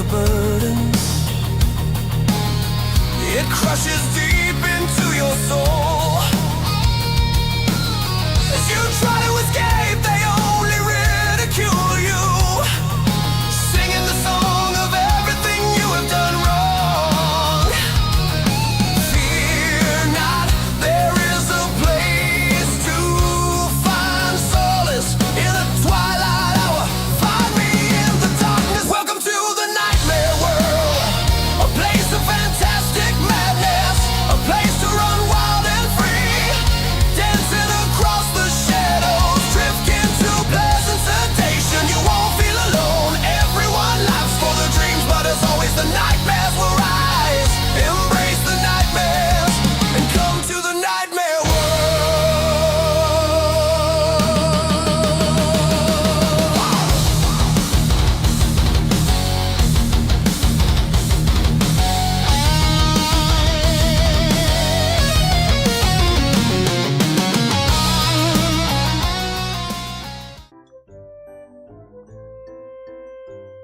your burdens. It crushes deep into your soul. As you try to escape, they only ridicule you, singing the song of everything you have done wrong. Fear not, there is a place to find solace in the twilight hour. Find me in the darkness. Welcome to the nightmare world, a place of fantastic madness, a place to run wild and free, dancing across the shadows, drifting to pleasant sedation. You won't feel alone, everyone laughs for the dreams, but as always the nightmares will rise. Embrace the nightmares and come to the nightmare world.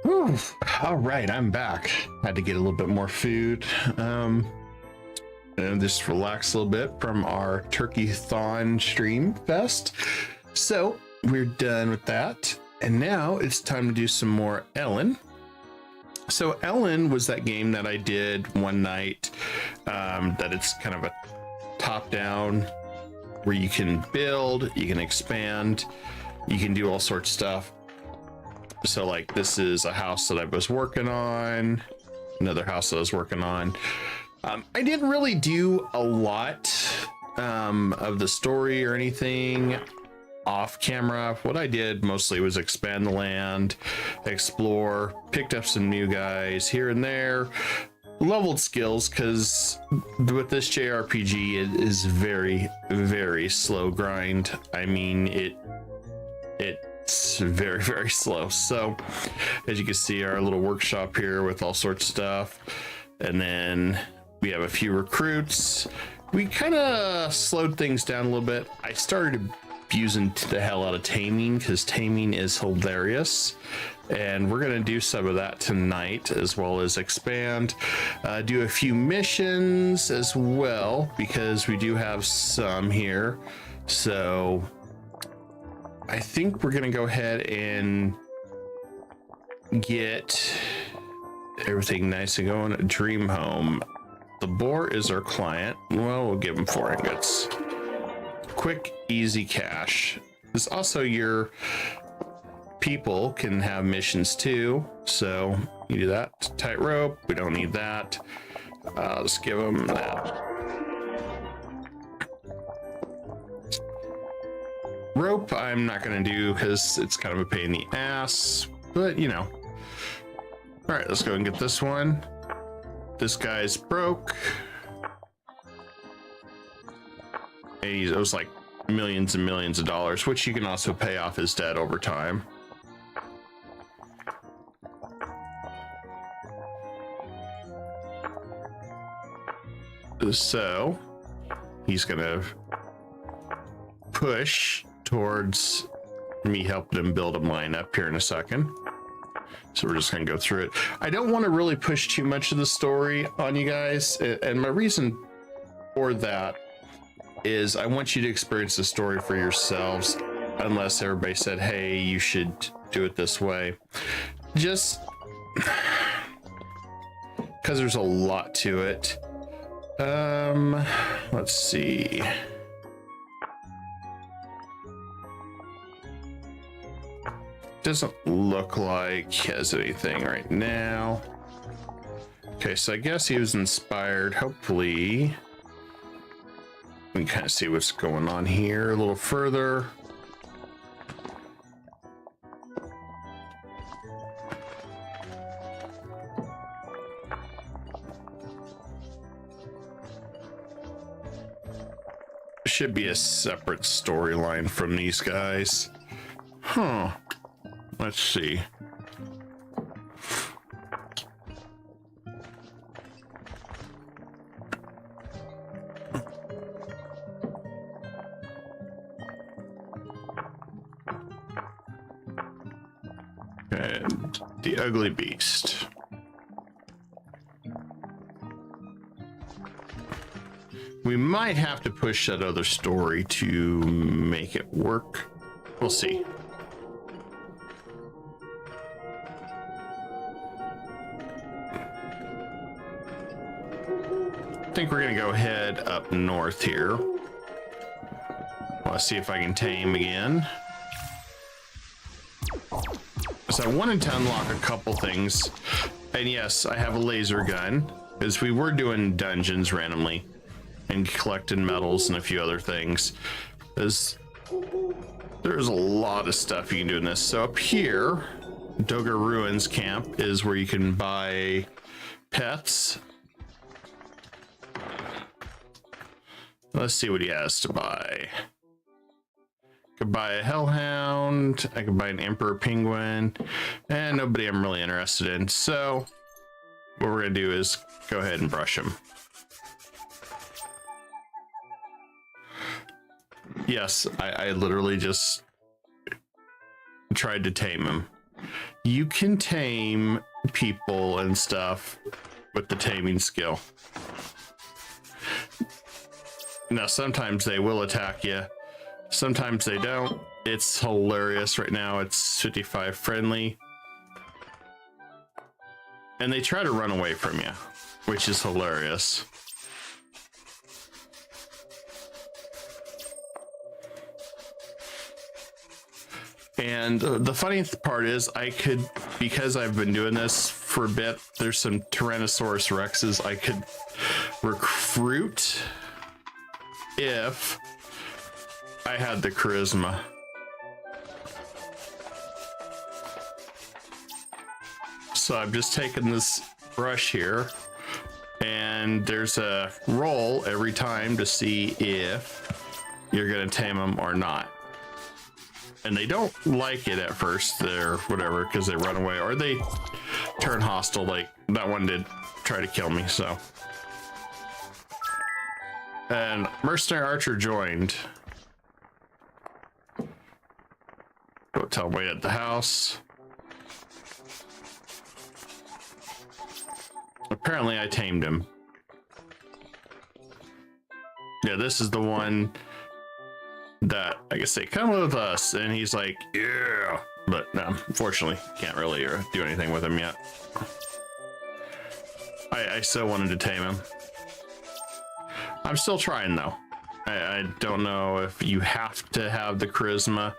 Whew. All right, I'm back. Had to get a little bit more food. And just relax a little bit from our turkey-thon stream fest. So we're done with that. And now it's time to do some more Elin. So Elin was that game that I did one night, that it's kind of a top-down where you can build, you can expand, you can do all sorts of stuff. So like this is a house that I was working on, another house that I was working on. I didn't really do a lot of the story or anything off camera. What I did mostly was expand the land, explore, picked up some new guys here and there, leveled skills, because with this JRPG it is very, very slow grind. I mean, it's very, very slow. So as you can see, our little workshop here with all sorts of stuff, and then we have a few recruits. We kind of slowed things down a little bit. I started abusing the hell out of taming, because taming is hilarious, and we're gonna do some of that tonight, as well as expand, do a few missions as well, because we do have some here. So I think we're gonna go ahead and get everything nice and going. Dream home. The boar is our client. Well, we'll give him 4 ingots. Quick, easy cash. There's also your people can have missions too. So you do that. Tightrope, we don't need that. Let's give them that. Rope, I'm not gonna do because it's kind of a pain in the ass, but you know. All right, let's go and get this one. This guy's broke. And he owes like millions and millions of dollars, which you can also pay off his debt over time. So he's gonna push towards me helping him build a mine up here in a second. So we're just gonna go through it. I don't want to really push too much of the story on you guys, and my reason for that is I want you to experience the story for yourselves, unless everybody said, hey, you should do it this way. Just because there's a lot to it. Let's see. Doesn't look like he has anything right now. Okay, so I guess he was inspired. Hopefully we can kind of see what's going on here a little further. Should be a separate storyline from these guys. Huh. Let's see. And the ugly beast. We might have to push that other story to make it work. We'll see. I think we're gonna go head up north here. Let's see if I can tame again. So I wanted to unlock a couple things. And yes, I have a laser gun, because we were doing dungeons randomly and collecting medals and a few other things. There's a lot of stuff you can do in this. So up here, Doga Ruins Camp is where you can buy pets. Let's see what he has to buy. Could buy a hellhound, I could buy an emperor penguin, and nobody I'm really interested in. So what we're gonna do is go ahead and brush him. Yes, I literally just tried to tame him. You can tame people and stuff with the taming skill. Now sometimes they will attack you. Sometimes they don't. It's hilarious right now. It's 55 friendly. And they try to run away from you, which is hilarious. And the funny part is because I've been doing this for a bit, there's some Tyrannosaurus Rexes I could recruit if I had the charisma. So I've just taken this brush here, and there's a roll every time to see if you're gonna tame them or not. And they don't like it at first, they're whatever, because they run away or they turn hostile. Like that one did try to kill me. So, and Mercenary Archer joined. Go tell him wait at the house. Apparently I tamed him. Yeah, this is the one that I guess they come with us, and he's like, yeah, but no, unfortunately can't really do anything with him yet. I still wanted to tame him. I'm still trying though. I don't know if you have to have the charisma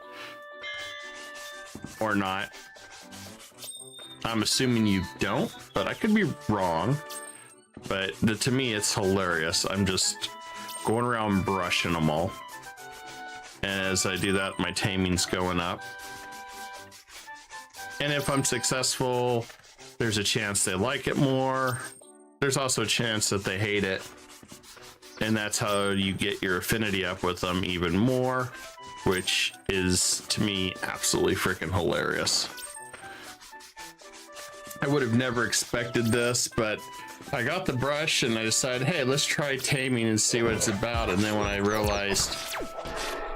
or not. I'm assuming you don't, but I could be wrong. But to me, it's hilarious. I'm just going around brushing them all. And as I do that, my taming's going up. And if I'm successful, there's a chance they like it more. There's also a chance that they hate it. And that's how you get your affinity up with them even more, which is, to me, absolutely freaking hilarious. I would have never expected this, but I got the brush and I decided, hey, let's try taming and see what it's about. And then when I realized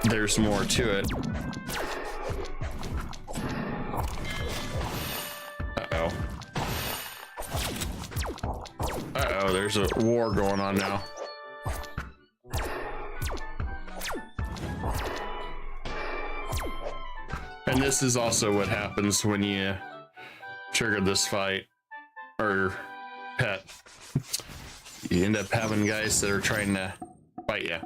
there's more to it. Uh-oh. Uh-oh, there's a war going on now. And this is also what happens when you trigger this fight or pet. You end up having guys that are trying to fight you.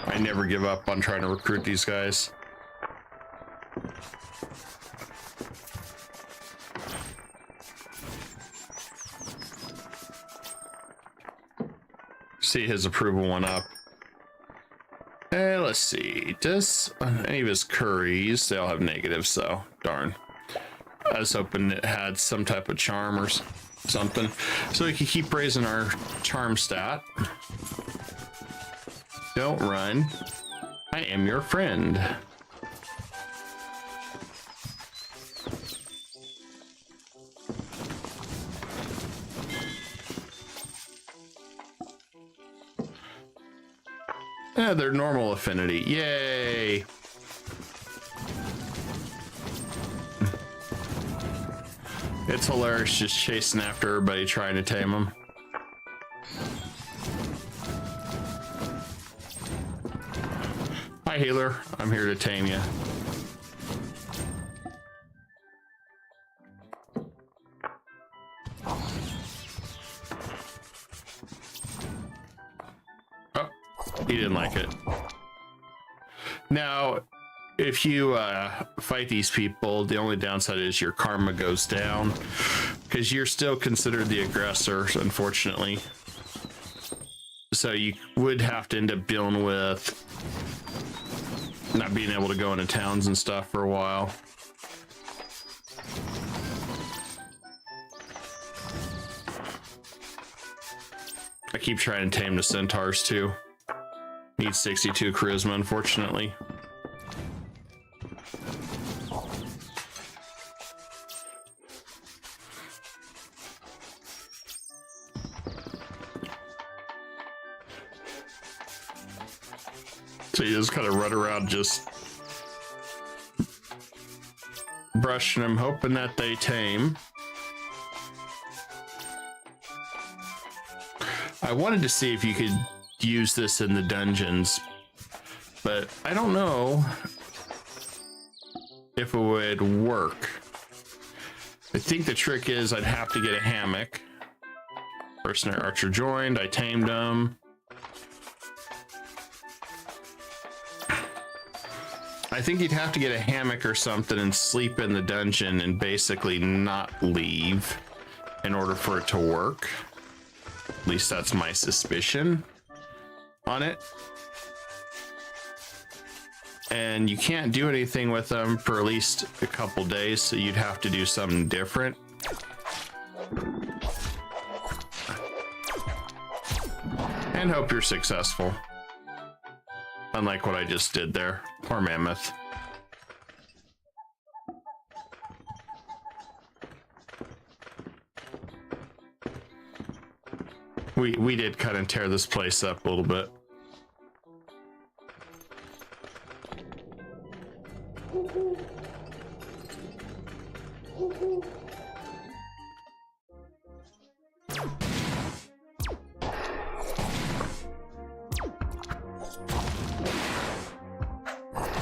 I never give up on trying to recruit these guys. See, his approval went up. Let's see. Does any of his curries, they all have negatives, so darn. I was hoping it had some type of charm or something, so we can keep raising our charm stat. Don't run. I am your friend. Yeah, they're normal affinity. Yay! It's hilarious just chasing after everybody trying to tame them. Hi, healer. I'm here to tame you. Oh, he didn't like it. Now, if you fight these people, the only downside is your karma goes down because you're still considered the aggressor, unfortunately. So you would have to end up dealing with not being able to go into towns and stuff for a while. I keep trying to tame the centaurs too. Need 62 charisma, unfortunately. So you just kind of run around just brushing them, hoping that they tame. I wanted to see if you could use this in the dungeons, but I don't know if it would work. I think the trick is I'd have to get a hammock. Mercenary archer joined, I tamed him. I think you'd have to get a hammock or something and sleep in the dungeon and basically not leave in order for it to work. At least that's my suspicion on it. And you can't do anything with them for at least a couple days, so you'd have to do something different. And hope you're successful. Unlike what I just did there. Poor mammoth. We did kind of tear this place up a little bit.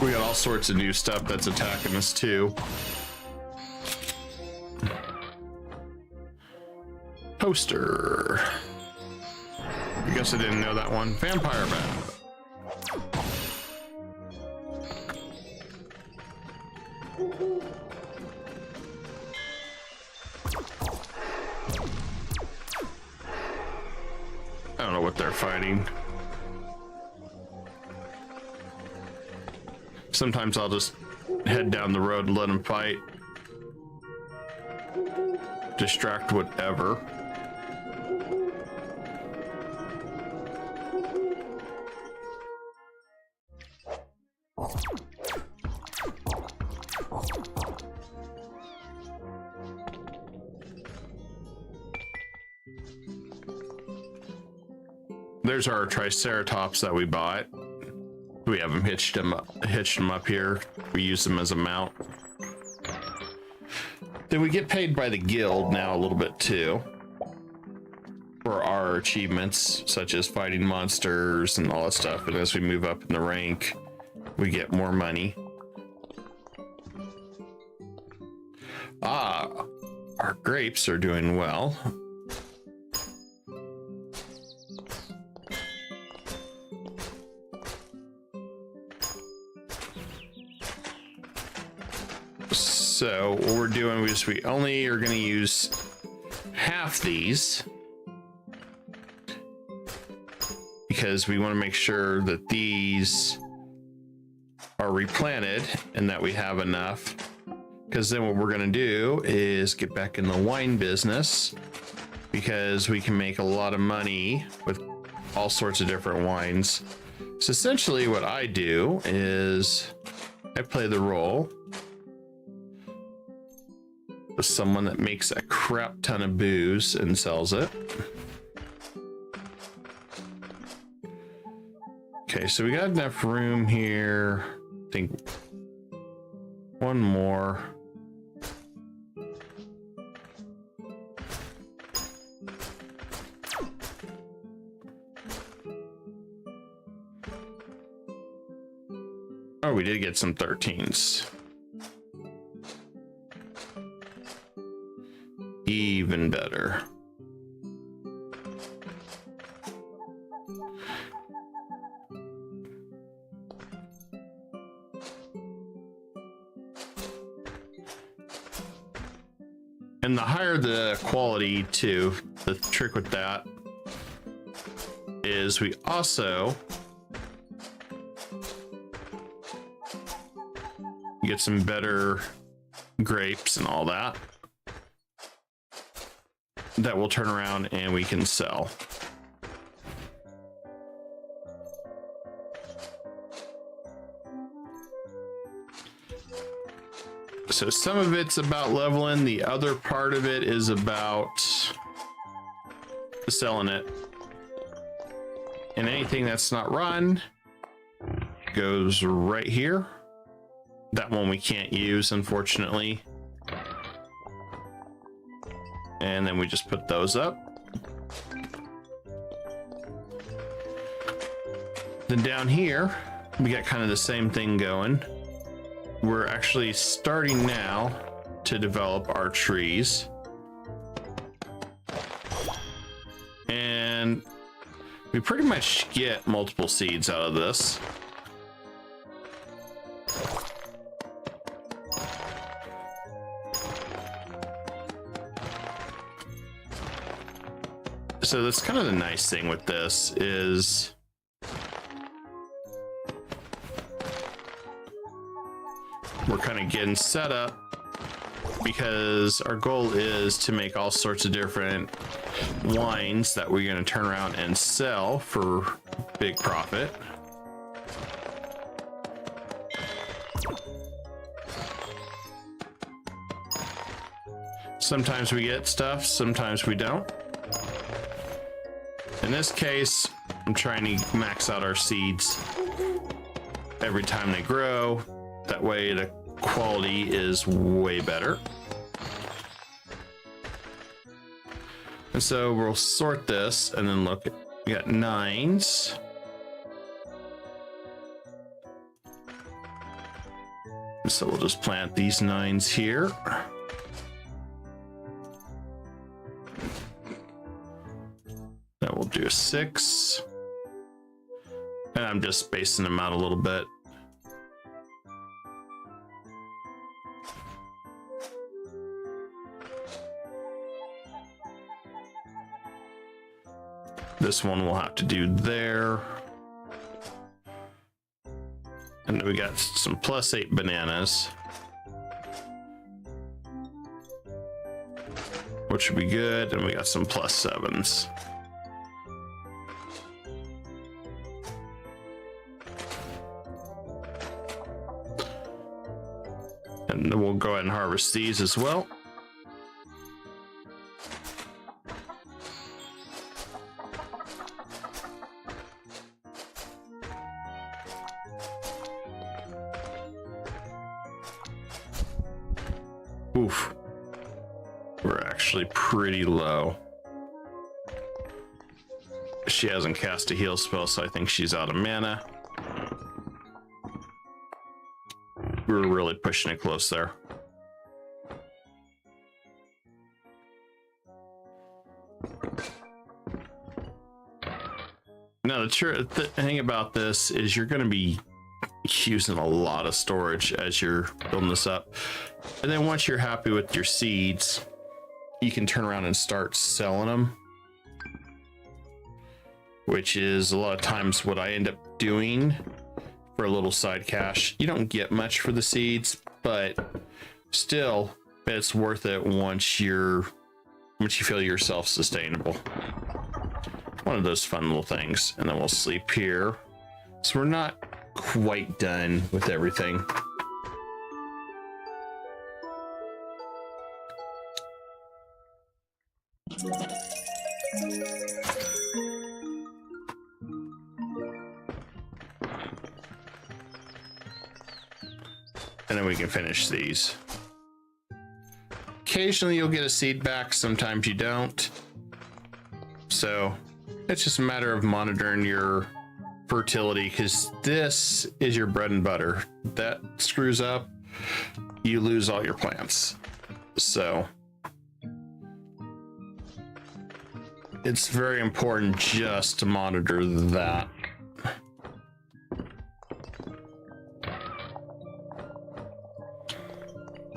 We got all sorts of new stuff that's attacking us too. Poster. I guess I didn't know that one. Vampire bat. I don't know what they're fighting. Sometimes I'll just head down the road and let them fight. Distract whatever. There's our Triceratops that we bought. We have them hitched them up here. We use them as a mount. Then we get paid by the guild now a little bit too for our achievements, such as fighting monsters and all that stuff. And as we move up in the rank, we get more money. Ah, our grapes are doing well. So what we're doing is we only are going to use half these because we want to make sure that these are replanted and that we have enough, because then what we're going to do is get back in the wine business, because we can make a lot of money with all sorts of different wines. So essentially what I do is I play the role with someone that makes a crap ton of booze and sells it. Okay, so we got enough room here. I think one more. Oh, we did get some 13s. Even better. And the higher the quality too, the trick with that is we also get some better grapes and all that that will turn around and we can sell. So some of it's about leveling, the other part of it is about selling it. And anything that's not run goes right here. That one we can't use, unfortunately. And then we just put those up. Then down here, we got kind of the same thing going. We're actually starting now to develop our trees. And we pretty much get multiple seeds out of this. So that's kind of the nice thing with this is we're kind of getting set up because our goal is to make all sorts of different wines that we're going to turn around and sell for big profit. Sometimes we get stuff, sometimes we don't. In this case, I'm trying to max out our seeds every time they grow. That way the quality is way better. And so we'll sort this and then look, we got 9s. And so we'll just plant these 9s here. Then we'll do a 6. And I'm just spacing them out a little bit. This one we'll have to do there. And then we got some +8 bananas, which should be good. And we got some +7s. And then we'll go ahead and harvest these as well. Oof. We're actually pretty low. She hasn't cast a heal spell, so I think she's out of mana. We were really pushing it close there. Now, the thing about this is you're going to be using a lot of storage as you're building this up. And then once you're happy with your seeds, you can turn around and start selling them, which is a lot of times what I end up doing for a little side cash. You don't get much for the seeds, but still it's worth it once you feel you're self-sustainable. One of those fun little things. And then we'll sleep here. So we're not quite done with everything. And then we can finish these. Occasionally you'll get a seed back, sometimes you don't. So it's just a matter of monitoring your fertility, because this is your bread and butter. That screws up, you lose all your plants. So it's very important just to monitor that.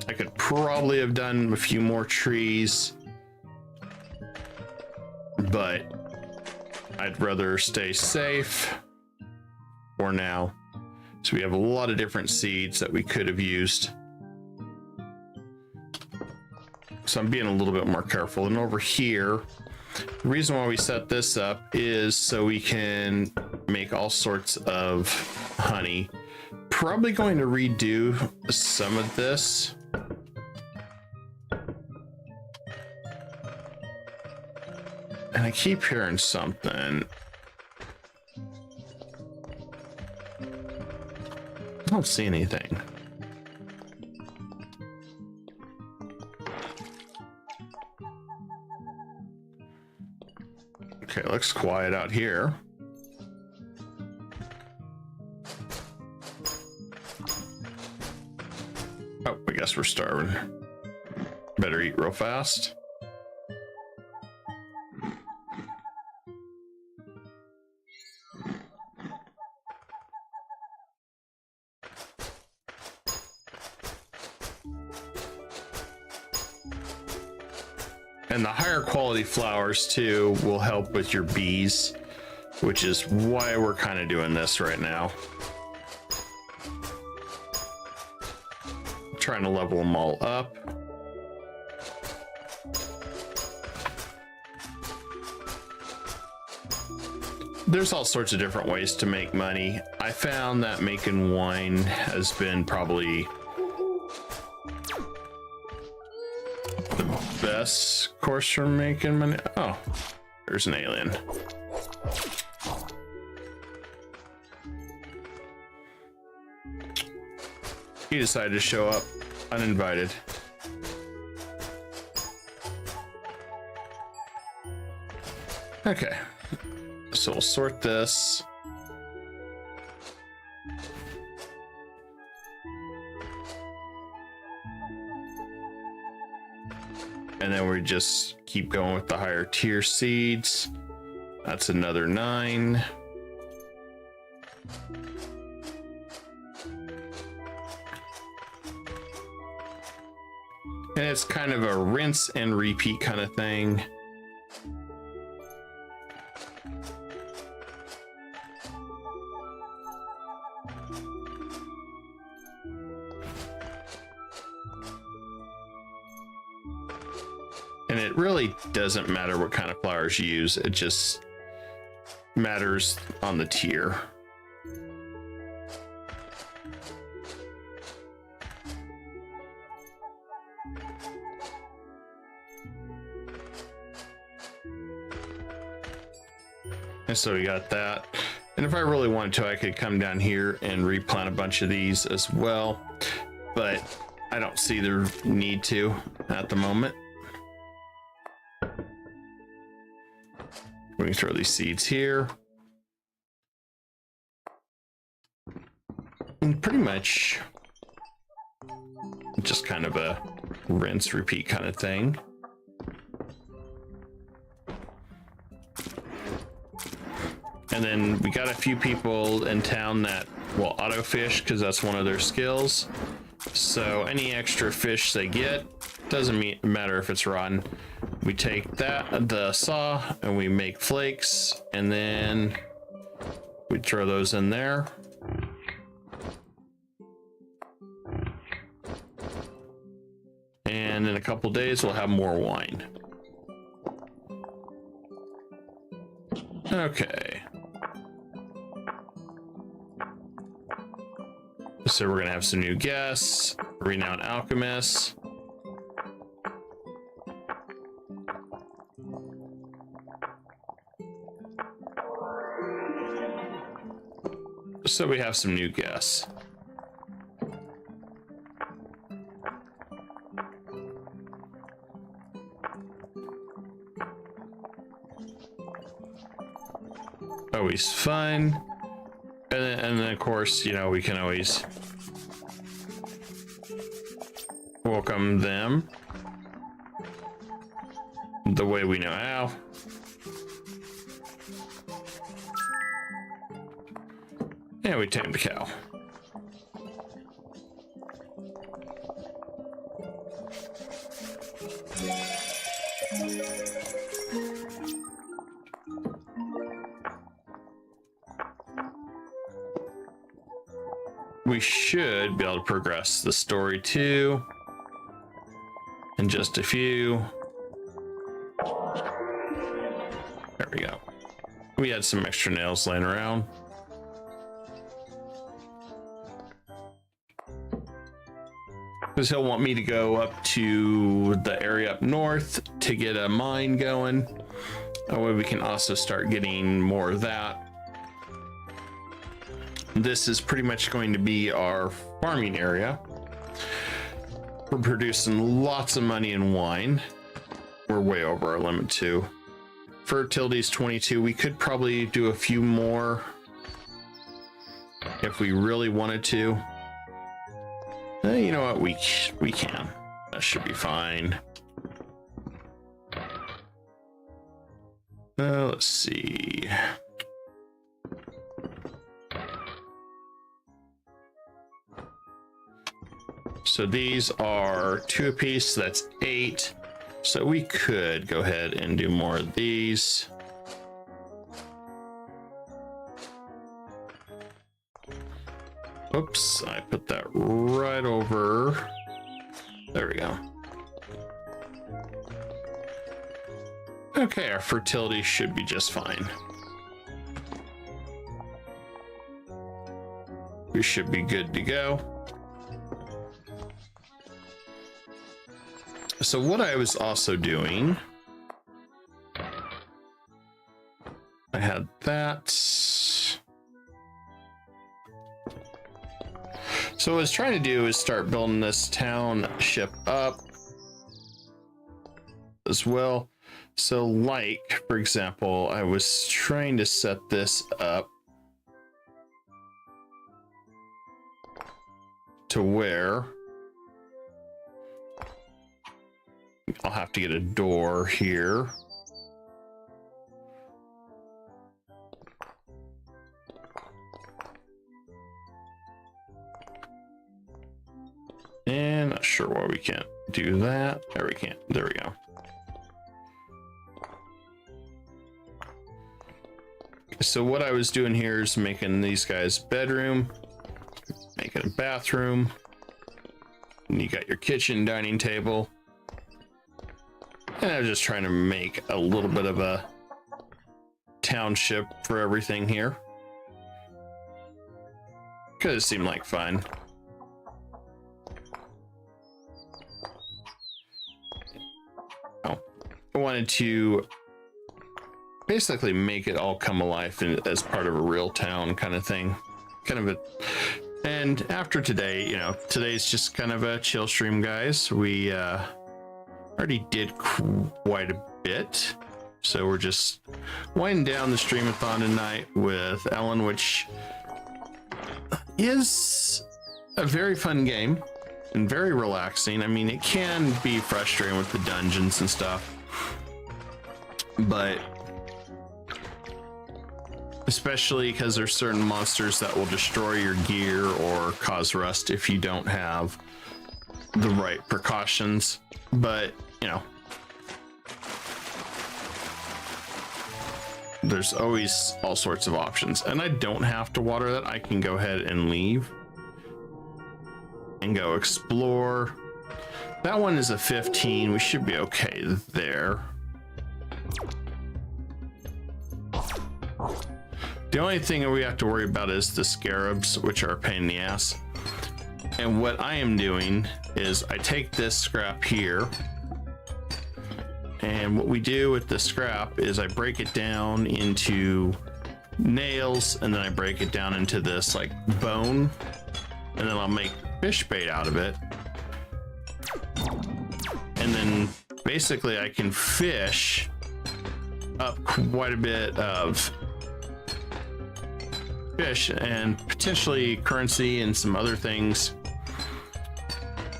I could probably have done a few more trees, but I'd rather stay safe for now. So we have a lot of different seeds that we could have used. So I'm being a little bit more careful. And over here, the reason why we set this up is so we can make all sorts of honey. Probably going to redo some of this. And I keep hearing something. I don't see anything. Okay, looks quiet out here. Oh, I guess we're starving. Better eat real fast. And the higher quality flowers too will help with your bees, which is why we're kind of doing this right now. Trying to level them all up. There's all sorts of different ways to make money. I found that making wine has been probably the best course for making money. Oh, there's an alien. He decided to show up uninvited. Okay, so we'll sort this. And then we just keep going with the higher tier seeds. That's another 9. And it's kind of a rinse and repeat kind of thing. And it really doesn't matter what kind of flowers you use. It just matters on the tier. And so we got that. And if I really wanted to, I could come down here and replant a bunch of these as well. But I don't see the need to at the moment. We can throw these seeds here. And pretty much just kind of a rinse, repeat kind of thing. And then we got a few people in town that will auto fish because that's one of their skills. So any extra fish they get, doesn't matter if it's rotten. We take that, the saw, and we make flakes, and then we throw those in there. And in a couple days, we'll have more wine. Okay. So we're gonna have some new guests, renowned alchemists. So we have some new guests. always fun. And then of course, you know, we can always welcome them the way we know how. And we tame the cow. We should be able to progress the story too in just a few. There we go. We had some extra nails laying around. Because he'll want me to go up to the area up north to get a mine going. That way we can also start getting more of that. This is pretty much going to be our farming area. We're producing lots of money in wine. We're way over our limit too. Fertility is 22. We could probably do a few more if we really wanted to. You know what? We can. That should be fine. Let's see. So these are 2 apiece, so that's 8. So we could go ahead and do more of these. Oops, I put that right over. There we go. Okay, our fertility should be just fine. We should be good to go. So what I was also doing, I had that. So what I was trying to do is start building this township up as well. So like, for example, I was trying to set this up to where I'll have to get a door here. And not sure why we can't do that. There we can. There we go. So what I was doing here is making these guys bedroom, making a bathroom, and you got your kitchen, dining table. And I was just trying to make a little bit of a township for everything here. Because it seemed like fun. Oh, I wanted to basically make it all come alive as part of a real town kind of thing. And after today, you know, today's just kind of a chill stream, guys. We already did quite a bit, so we're just winding down the Stream-athon tonight with Elin, which is a very fun game and very relaxing. I mean, it can be frustrating with the dungeons and stuff, but especially because there's certain monsters that will destroy your gear or cause rust if you don't have the right precautions. But you know, there's always all sorts of options, and I don't have to water that. I can go ahead and leave and go explore. That one is a 15. We should be okay there. The only thing that we have to worry about is the scarabs, which are a pain in the ass. And what I am doing is I take this scrap here, and what we do with the scrap is I break it down into nails, and then I break it down into this like bone, and then I'll make fish bait out of it. And then basically I can fish up quite a bit of fish and potentially currency and some other things.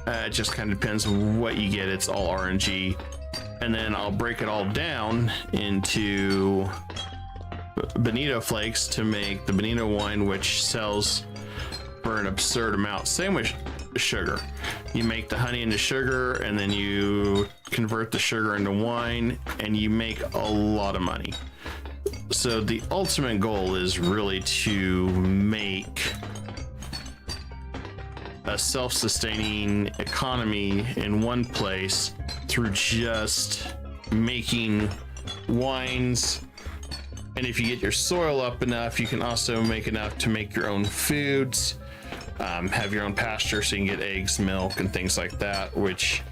It just kind of depends on what you get. It's all RNG. And then I'll break it all down into bonito flakes to make the bonito wine, which sells for an absurd amount. Same with sugar. You make the honey into sugar, and then you convert the sugar into wine, and you make a lot of money. So the ultimate goal is really to make a self-sustaining economy in one place through just making wines. And if you get your soil up enough, you can also make enough to make your own foods, have your own pasture so you can get eggs, milk, and things like that, which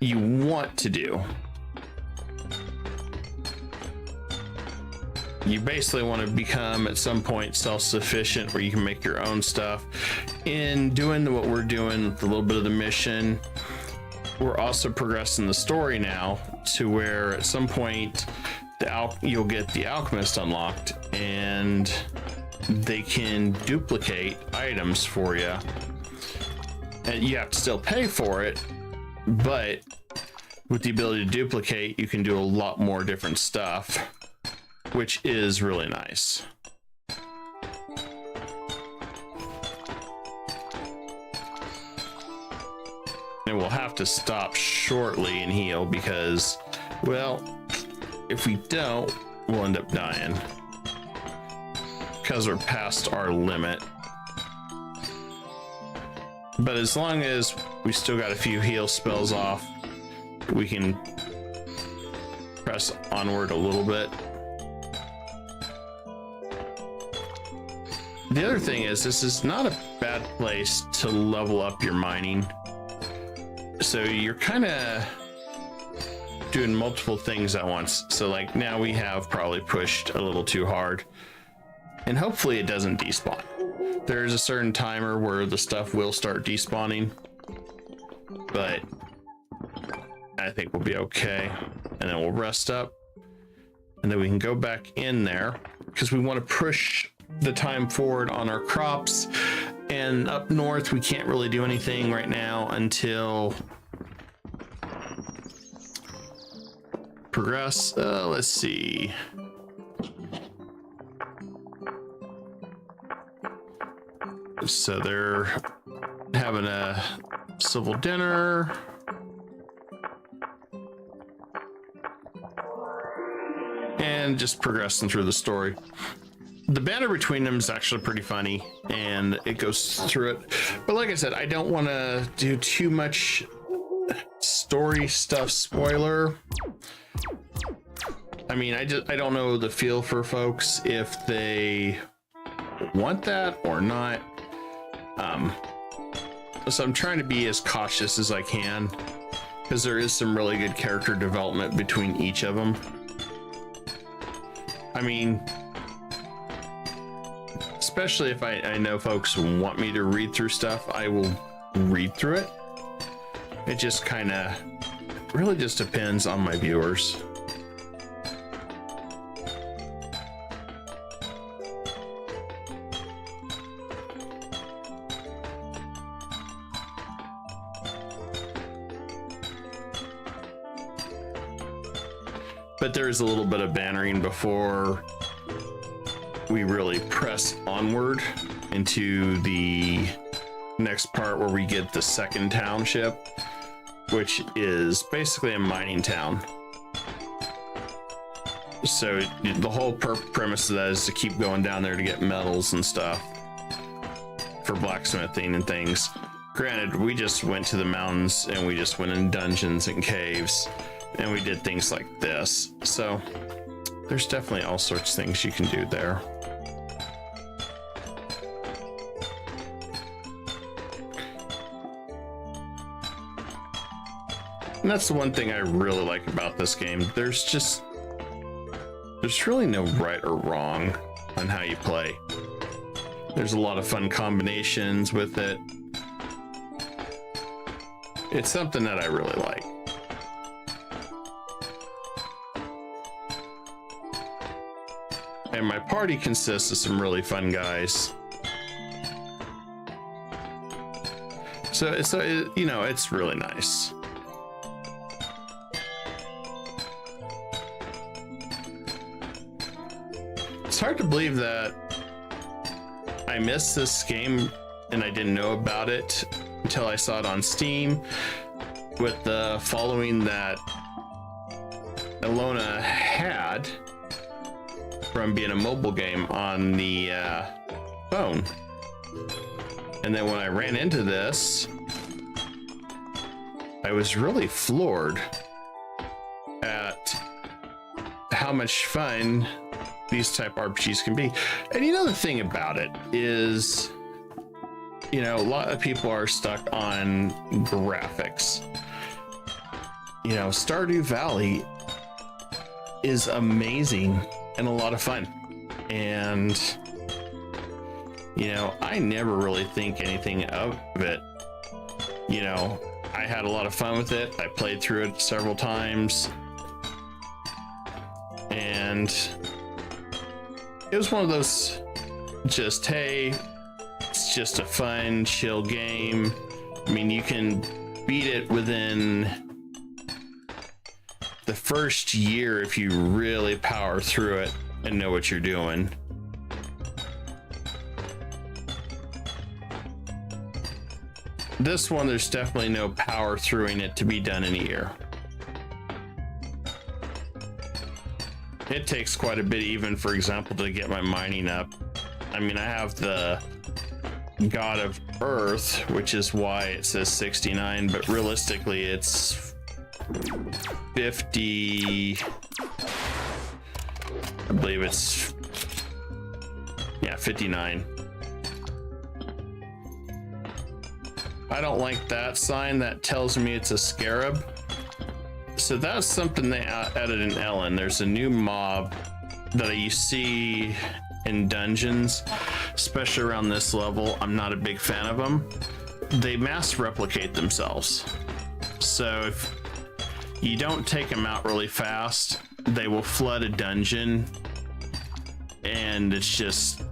you want to do. You basically want to become at some point self-sufficient where you can make your own stuff. In doing what we're doing, a little bit of the mission, we're also progressing the story now to where at some point you'll get the alchemist unlocked and they can duplicate items for you. And you have to still pay for it, but with the ability to duplicate, you can do a lot more different stuff, which is really nice. And we'll have to stop shortly and heal because, well, if we don't, we'll end up dying because we're past our limit. But as long as we still got a few heal spells off, we can press onward a little bit. The other thing is, this is not a bad place to level up your mining. So you're kind of doing multiple things at once. So like now we have probably pushed a little too hard, and hopefully it doesn't despawn. There's a certain timer where the stuff will start despawning, but I think we'll be okay. And then we'll rest up, and then we can go back in there because we want to push the time forward on our crops. And up north we can't really do anything right now until progress. Let's see. So they're having a civil dinner. And just progressing through the story. The banner between them is actually pretty funny, and it goes through it. But like I said, I don't want to do too much story stuff spoiler. I mean, I don't know the feel for folks if they want that or not. So I'm trying to be as cautious as I can because there is some really good character development between each of them. I mean, especially if I know folks want me to read through stuff, I will read through it. It just kind of really just depends on my viewers. But there's a little bit of bannering before we really press onward into the next part where we get the second township, which is basically a mining town. So the whole premise of that is to keep going down there to get metals and stuff for blacksmithing and things. Granted, we just went to the mountains and we just went in dungeons and caves and we did things like this. So there's definitely all sorts of things you can do there. And that's the one thing I really like about this game. There's really no right or wrong on how you play. There's a lot of fun combinations with it. It's something that I really like. And my party consists of some really fun guys. So you know, it's really nice. It's hard to believe that I missed this game and I didn't know about it until I saw it on Steam with the following that Elona had from being a mobile game on the phone. And then when I ran into this, I was really floored at how much fun these type RPGs can be. And you know, the thing about it is, you know, a lot of people are stuck on graphics. You know, Stardew Valley is amazing and a lot of fun. And, you know, I never really think anything of it. You know, I had a lot of fun with it. I played through it several times. And it was one of those just, hey, it's just a fun, chill game. I mean, you can beat it within the first year if you really power through it and know what you're doing. This one, there's definitely no power throughing it to be done in a year. It takes quite a bit, even, for example, to get my mining up. I mean, I have the God of Earth, which is why it says 69, but realistically it's 50. I believe it's, yeah, 59. I don't like that sign that tells me it's a scarab. So that's something they added in Elin. There's a new mob that you see in dungeons, especially around this level. I'm not a big fan of them. They mass replicate themselves. So if you don't take them out really fast, they will flood a dungeon, and it's just,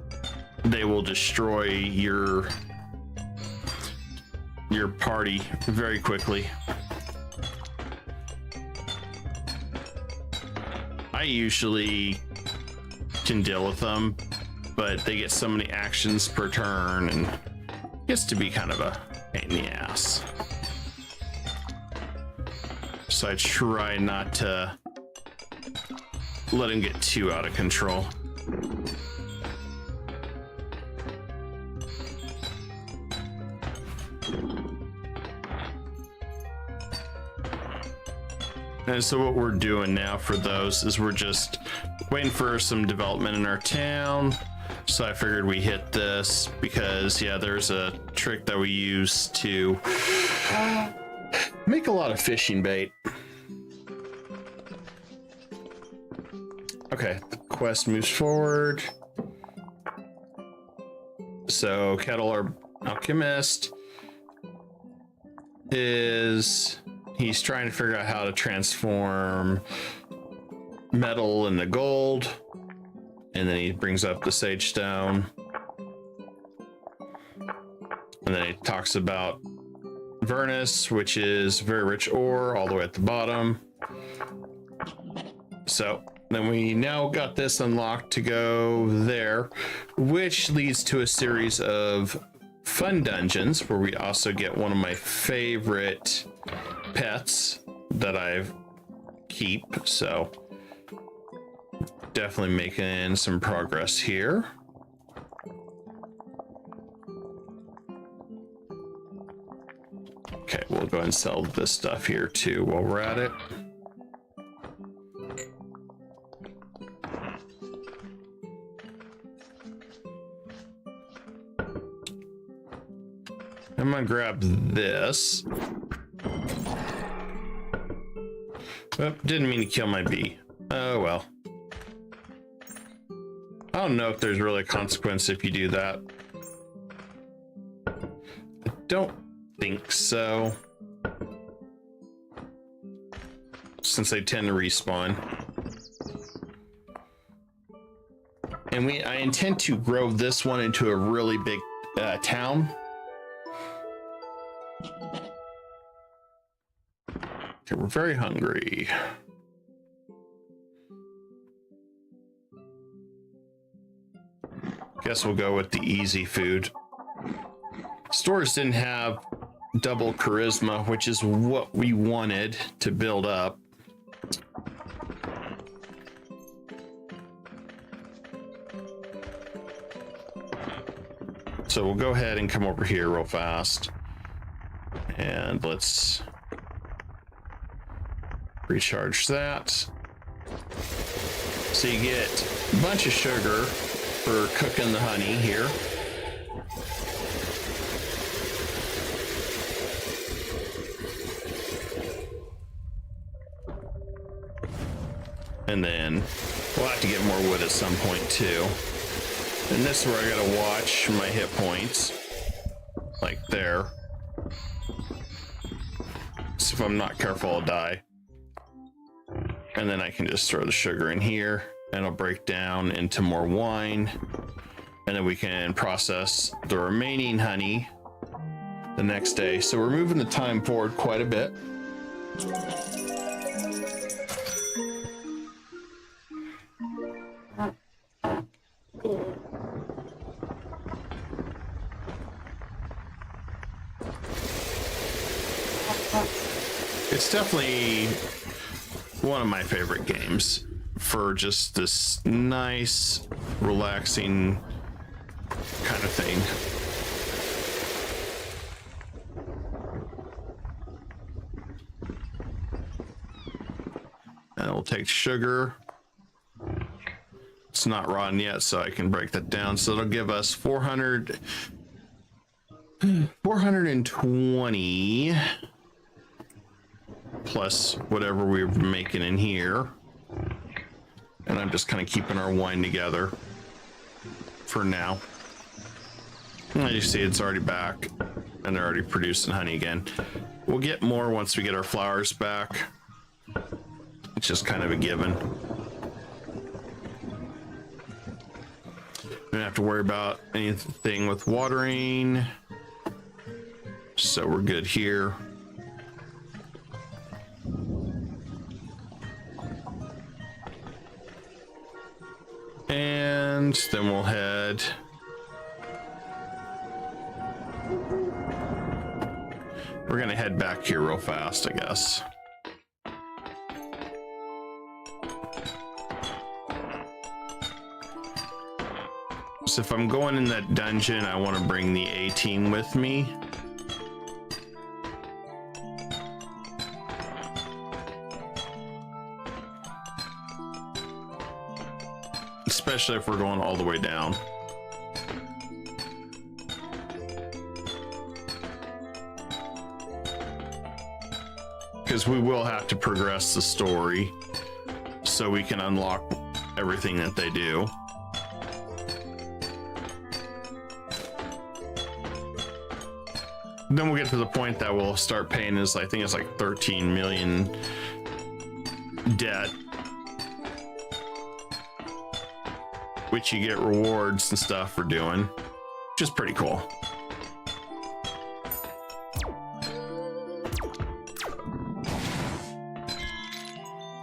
they will destroy your party very quickly. I usually can deal with them, but they get so many actions per turn and it gets to be kind of a pain in the ass. So I try not to let him get too out of control. And so what we're doing now for those is we're just waiting for some development in our town. So I figured we hit this because, yeah, there's a trick that we use to make a lot of fishing bait. Okay, the quest moves forward. So Kettle, our alchemist, he's trying to figure out how to transform metal into gold. And then he brings up the sage stone. And then he talks about Vernus, which is very rich ore all the way at the bottom. So then we now got this unlocked to go there, which leads to a series of fun dungeons where we also get one of my favorite pets that I keep. So definitely making some progress here. Okay, we'll go ahead and sell this stuff here too while we're at it. I'm gonna grab this. Oh, didn't mean to kill my bee. Oh well. I don't know if there's really a consequence if you do that. I don't think so, since they tend to respawn. And I intend to grow this one into a really big town. Okay, we're very hungry. Guess we'll go with the easy food. Stores didn't have double charisma, which is what we wanted to build up. So we'll go ahead and come over here real fast. And let's recharge that. So you get a bunch of sugar for cooking the honey here. And then we'll have to get more wood at some point too. And this is where I gotta watch my hit points. Like there. So if I'm not careful, I'll die. And then I can just throw the sugar in here and it'll break down into more wine. And then we can process the remaining honey the next day. So we're moving the time forward quite a bit. It's definitely one of my favorite games for just this nice, relaxing kind of thing. And we'll take sugar. It's not rotten yet, so I can break that down. So it'll give us 420 plus whatever we're making in here. And I'm just kind of keeping our wine together for now. And you see it's already back and they're already producing honey again. We'll get more once we get our flowers back. It's just kind of a given. We don't have to worry about anything with watering. So we're good here. And then we'll head. We're gonna head back here real fast, I guess. So if I'm going in that dungeon, I want to bring the A team with me. Especially if we're going all the way down. Because we will have to progress the story so we can unlock everything that they do. Then we'll get to the point that we'll start paying us, I think it's like 13 million debt, which you get rewards and stuff for doing, which is pretty cool.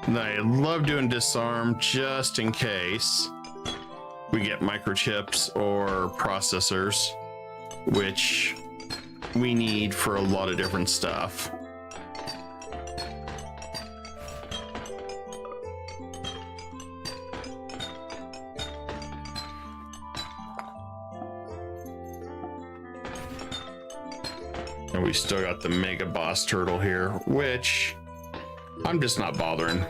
And I love doing disarm just in case we get microchips or processors, which we need for a lot of different stuff. And we still got the mega boss turtle here, which I'm just not bothering.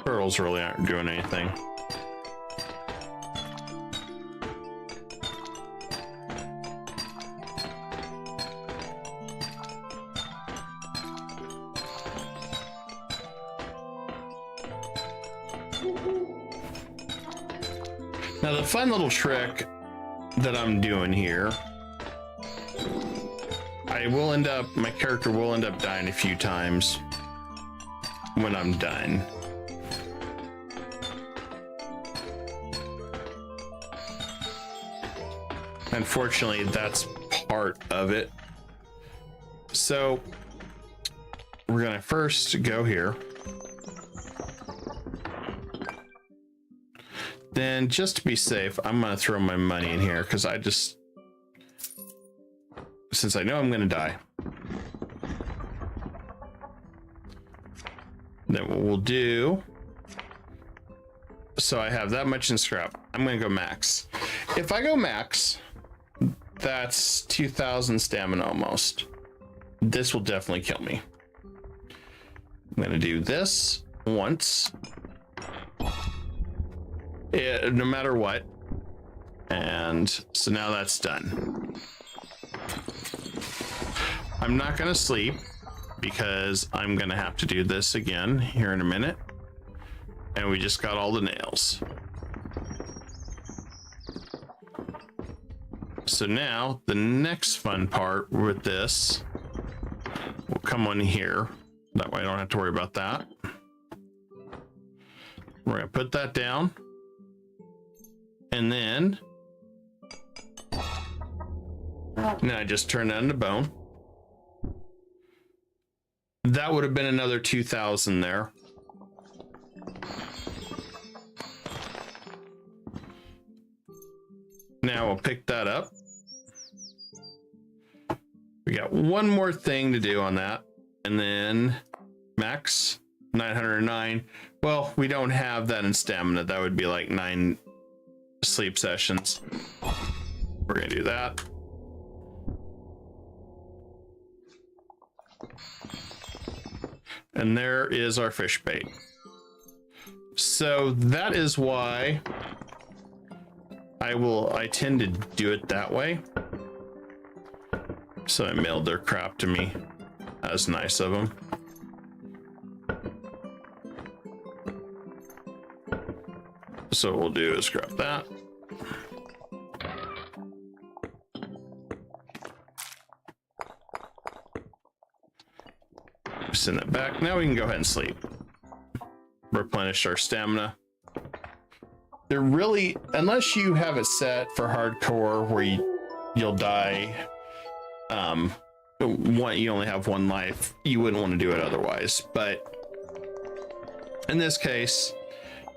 Turtles really aren't doing anything. Now the fun little trick that I'm doing here, my character will end up dying a few times when I'm done. Unfortunately, that's part of it. So we're gonna first go here. Then, just to be safe, I'm gonna throw my money in here because since I know I'm gonna die. Then what we'll do, so I have that much in scrap, I'm gonna go max. If I go max, that's 2,000 stamina almost. This will definitely kill me. I'm gonna do this once. No matter what. And so now that's done. I'm not gonna sleep because I'm gonna have to do this again here in a minute. And we just got all the nails. So now the next fun part with this will come on here. That way I don't have to worry about that. We're gonna put that down. And then now I just turn that into bone. That would have been another 2,000 there. Now we'll pick that up. We got one more thing to do on that. And then max 909. Well, we don't have that in stamina. That would be like 9 sleep sessions. We're gonna do that. And there is our fish bait. So that is why I tend to do it that way. So they mailed their crap to me. That was nice of them. So what we'll do is grab that. Send that back. Now we can go ahead and sleep. Replenish our stamina. They're really, unless you have it set for hardcore where you'll die, you only have one life, you wouldn't want to do it otherwise. But in this case,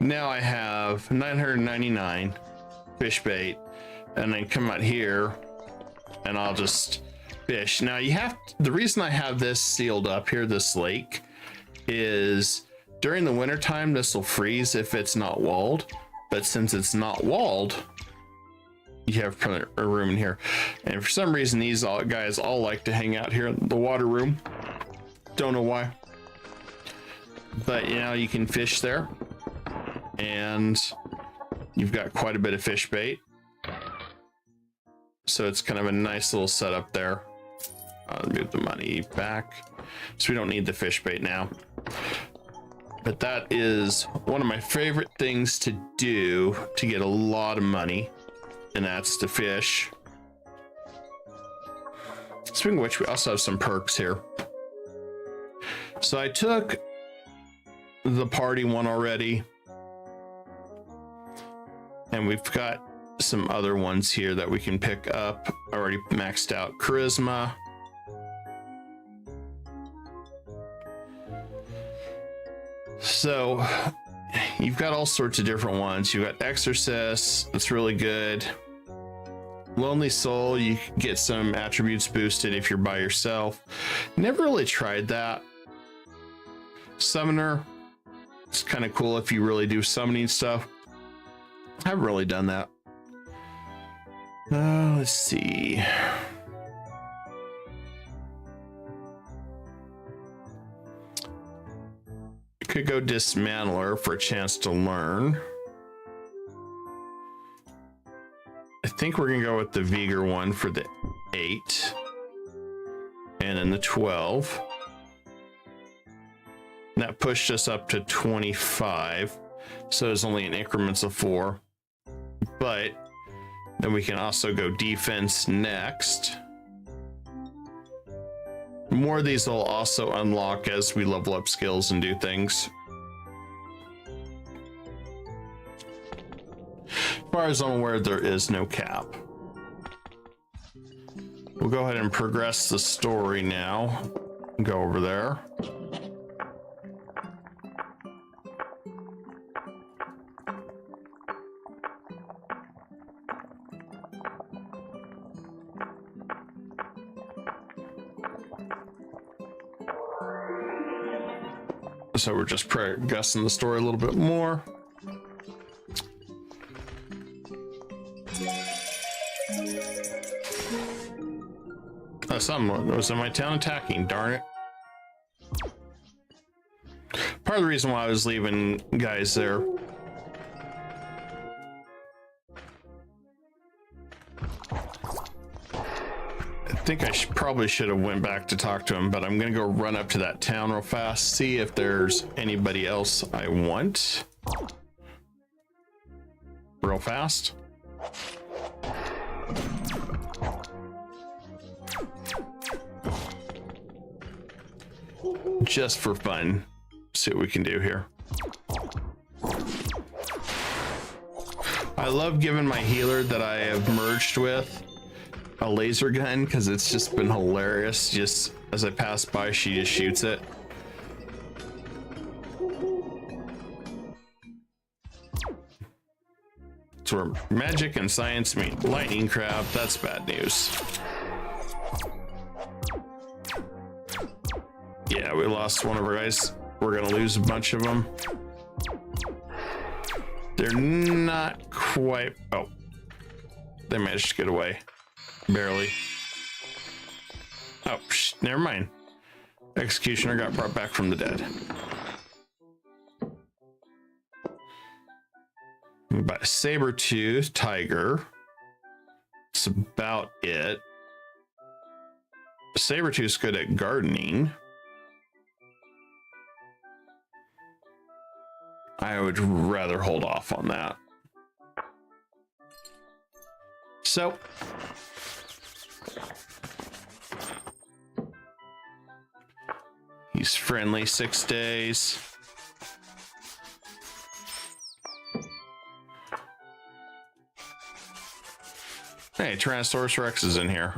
now I have 999 fish bait, and then come out here and I'll just fish. Now the reason I have this sealed up here, this lake, is during the winter time this will freeze if it's not walled, but since it's not walled, you have plenty of room in here. And for some reason these guys all like to hang out here in the water room. Don't know why, but you know, you can fish there and you've got quite a bit of fish bait, so it's kind of a nice little setup there. I'll move the money back so we don't need the fish bait now. But that is one of my favorite things to do to get a lot of money, and that's to fish. Speaking of which, we also have some perks here. So I took the party one already, and we've got some other ones here that we can pick up. Already maxed out charisma. So you've got all sorts of different ones. You've got exorcist, that's really good. Lonely soul, you can get some attributes boosted if you're by yourself. Never really tried that. Summoner, it's kind of cool if you really do summoning stuff. I haven't really done that. Let's see. Could go dismantler for a chance to learn. I think we're gonna go with the Vigor one for the 8, and then the 12. And that pushed us up to 25, so it's only in increments of 4. But then we can also go defense next. More of these will also unlock as we level up skills and do things. As far as I'm aware, there is no cap. We'll go ahead and progress the story now. Go over there. So we're just progressing the story a little bit more. Oh, someone was in my town attacking, darn it. Part of the reason why I was leaving guys there. I think I probably should have went back to talk to him, but I'm gonna go run up to that town real fast, see if there's anybody else I want. Real fast. Just for fun. See what we can do here. I love giving my healer that I have merged with a laser gun because it's just been hilarious. Just as I pass by, she just shoots it. It's where magic and science meet. Lightning crap, that's bad news. Yeah, we lost one of our guys. We're gonna lose a bunch of them. They're not quite. Oh, they managed to get away. Barely. Oh, never mind. Executioner got brought back from the dead. But a saber-tooth tiger. That's about it. Saber-tooth's good at gardening. I would rather hold off on that. So, he's friendly 6 days. Hey, Tyrannosaurus Rex is in here.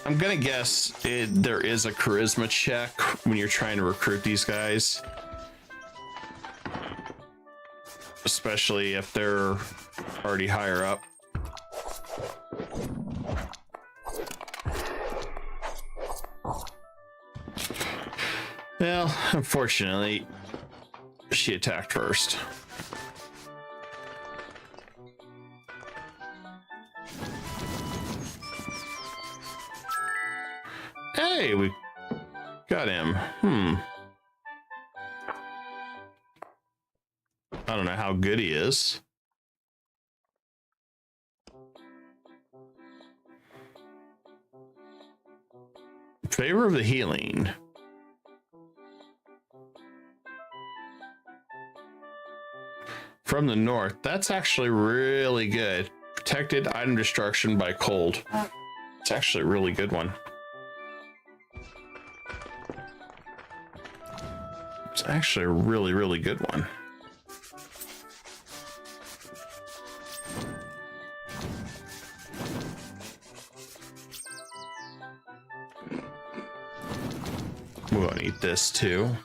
I'm gonna guess there is a charisma check when you're trying to recruit these guys. Especially if they're already higher up. Well, unfortunately, she attacked first. Hey, we got him. I don't know how good he is. Favor of the healing. From the north. That's actually really good. Protected item destruction by cold. It's actually a really good one. It's actually a really, really good one. We're gonna eat this too.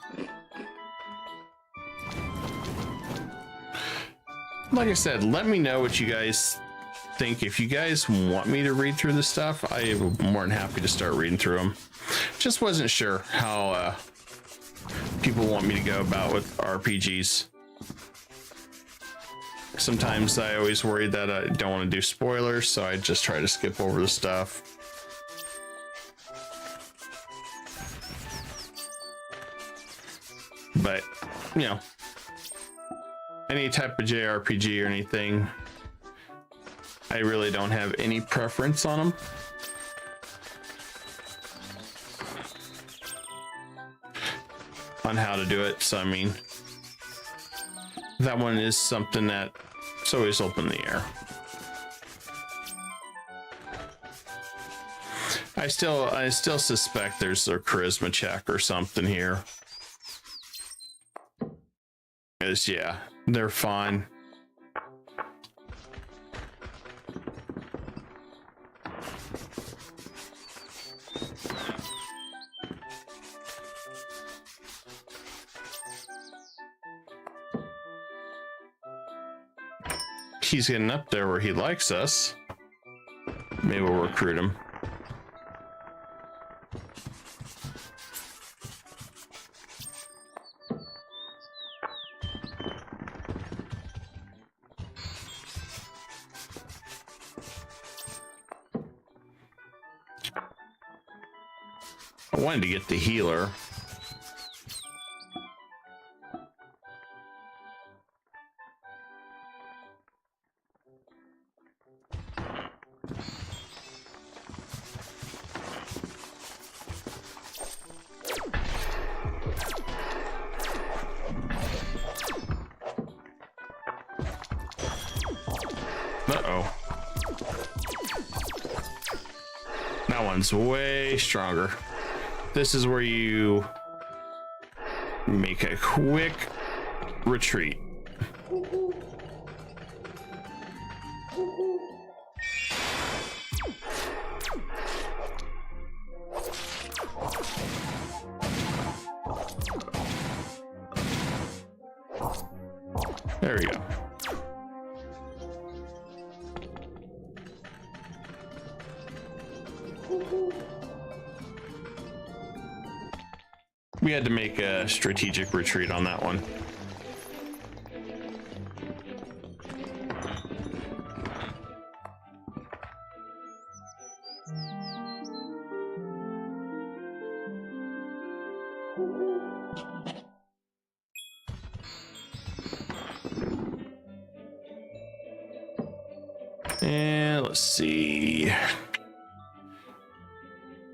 Like I said, let me know what you guys think. If you guys want me to read through this stuff, I am more than happy to start reading through them. Just wasn't sure how people want me to go about with RPGs. Sometimes I always worry that I don't want to do spoilers, so I just try to skip over the stuff. But, you know, any type of JRPG or anything, I really don't have any preference on them. on how to do it. So I mean, that one is something that it's always open in the air. I still suspect there's a charisma check or something here. Yeah, they're fine. He's getting up there where he likes us. Maybe we'll recruit him. I wanted to get the healer. Uh-oh. That one's way stronger. This is where you make a quick retreat. There we go. We had to make a strategic retreat on that one. And let's see.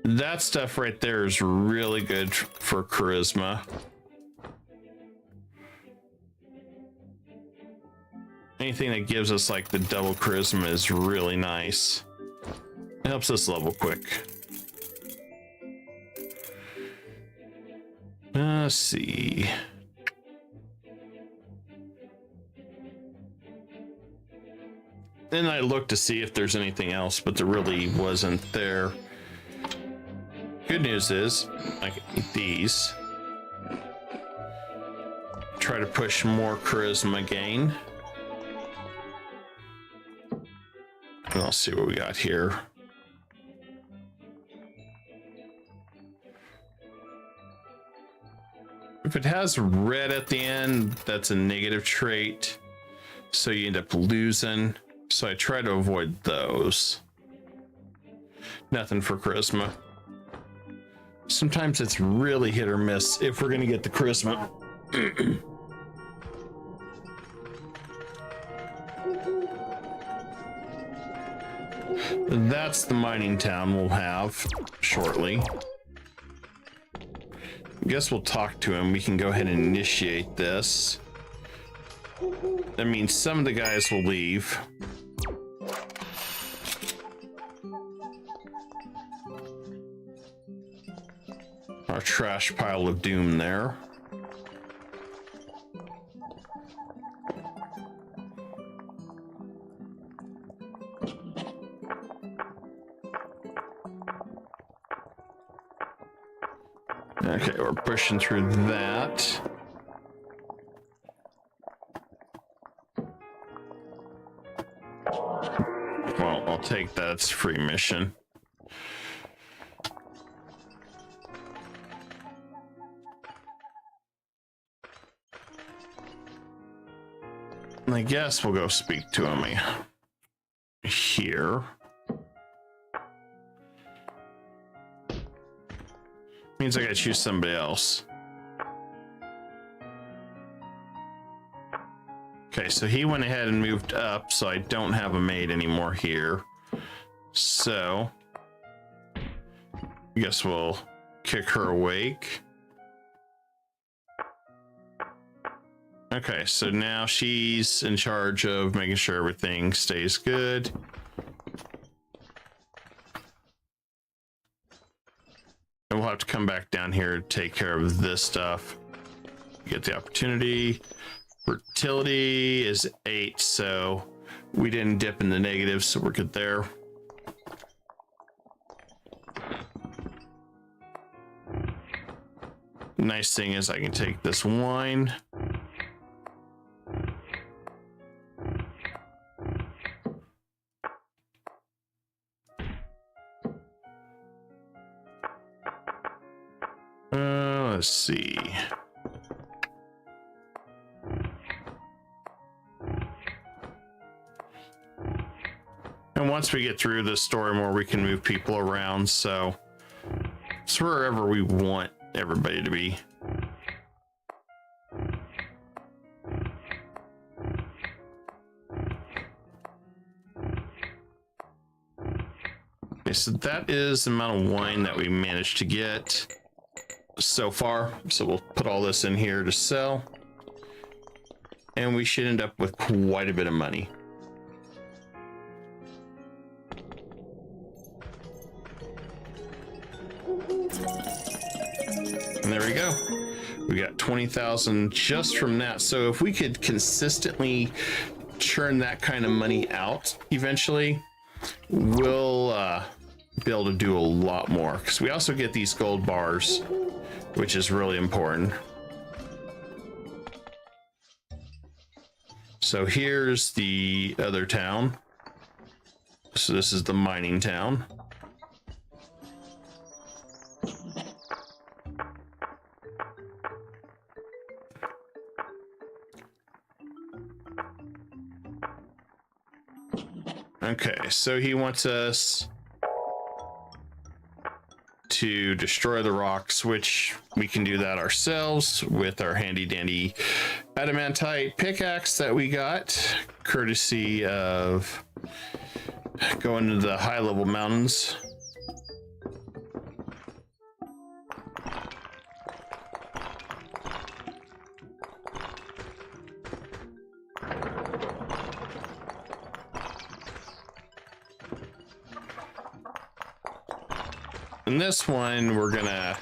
That stuff right there is really good for charisma. Anything that gives us like the double charisma is really nice. It helps us level quick. Let's see. Then I looked to see if there's anything else, but there really wasn't there. Good news is I can eat these. Try to push more charisma gain. And I'll see what we got here. If it has red at the end, that's a negative trait. So you end up losing. So I try to avoid those. Nothing for charisma. Sometimes it's really hit or miss if we're going to get the charisma. That's the mining town we'll have shortly. I guess we'll talk to him. We can go ahead and initiate this. That means some of the guys will leave. Our trash pile of doom there. Okay, we're pushing through that. Well, I'll take that. It's a free mission. I guess we'll go speak to him here. Means I gotta choose somebody else. Okay, so he went ahead and moved up, so I don't have a maid anymore here. So I guess we'll kick her awake. Okay, so now she's in charge of making sure everything stays good. And we'll have to come back down here to take care of this stuff. Get the opportunity. Fertility is 8, so we didn't dip in the negatives, so we're good there. Nice thing is I can take this wine. Let's see. And once we get through the story more, we can move people around, so it's wherever we want everybody to be. Okay, so that is the amount of wine that we managed to get so far. So we'll put all this in here to sell. And we should end up with quite a bit of money. And there we go. We got 20,000 just from that. So if we could consistently churn that kind of money out eventually, we'll be able to do a lot more, because we also get these gold bars, which is really important. So here's the other town. So this is the mining town. Okay, so he wants us to destroy the rocks, which we can do that ourselves with our handy dandy adamantite pickaxe that we got, courtesy of going to the high level mountains. And this one we're gonna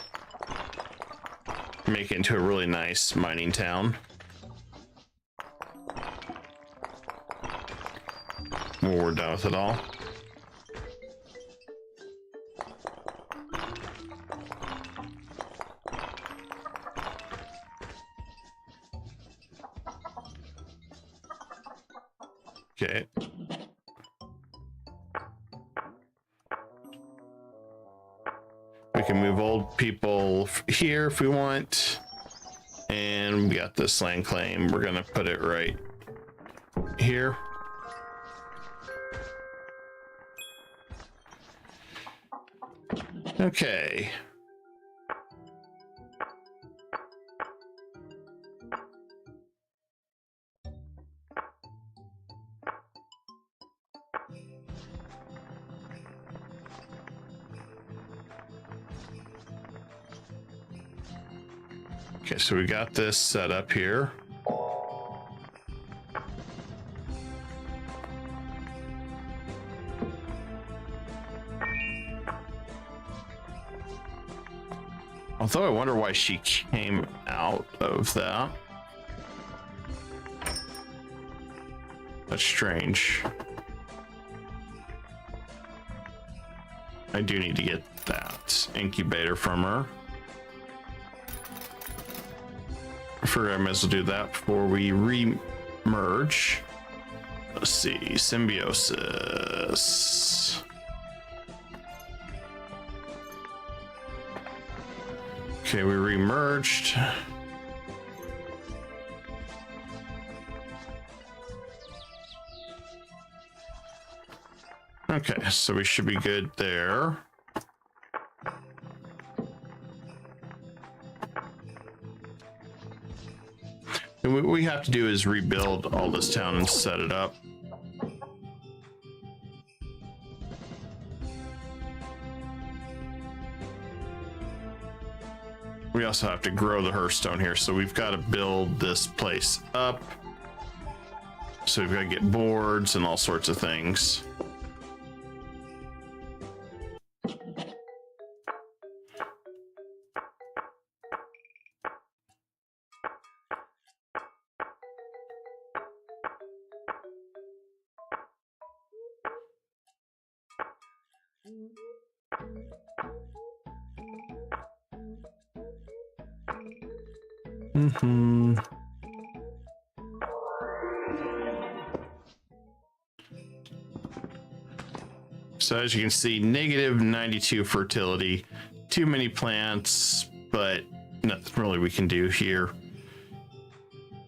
make into a really nice mining town when we're done with it all. Okay. We can move old people here if we want. And we got this land claim. We're gonna put it right here. Okay. Okay, so we got this set up here. Although I wonder why she came out of that. That's strange. I do need to get that incubator from her. I figure I might as well do that before we re-merge. Let's see, symbiosis. Okay, we re-merged. Okay, so we should be good there. And what we have to do is rebuild all this town and set it up. We also have to grow the Hearthstone here, so we've got to build this place up. So we've got to get boards and all sorts of things. So as you can see, negative 92 fertility, too many plants, but nothing really we can do here.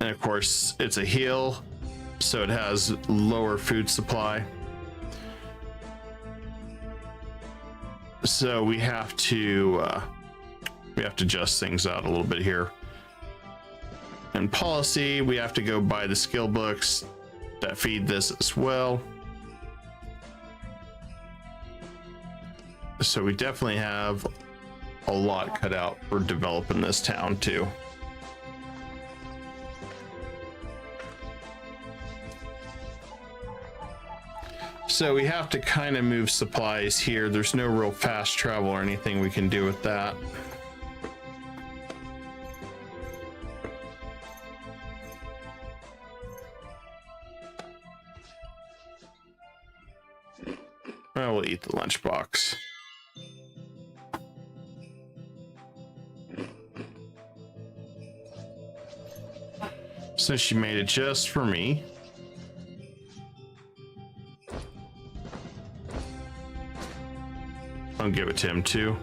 And of course, it's a hill, so it has lower food supply. So we have to adjust things out a little bit here. And policy, we have to go buy the skill books that feed this as well. So we definitely have a lot cut out for developing this town too. So we have to kind of move supplies here. There's no real fast travel or anything we can do with that. Well, we'll eat the lunchbox. So she made it just for me. I'll give it to him too.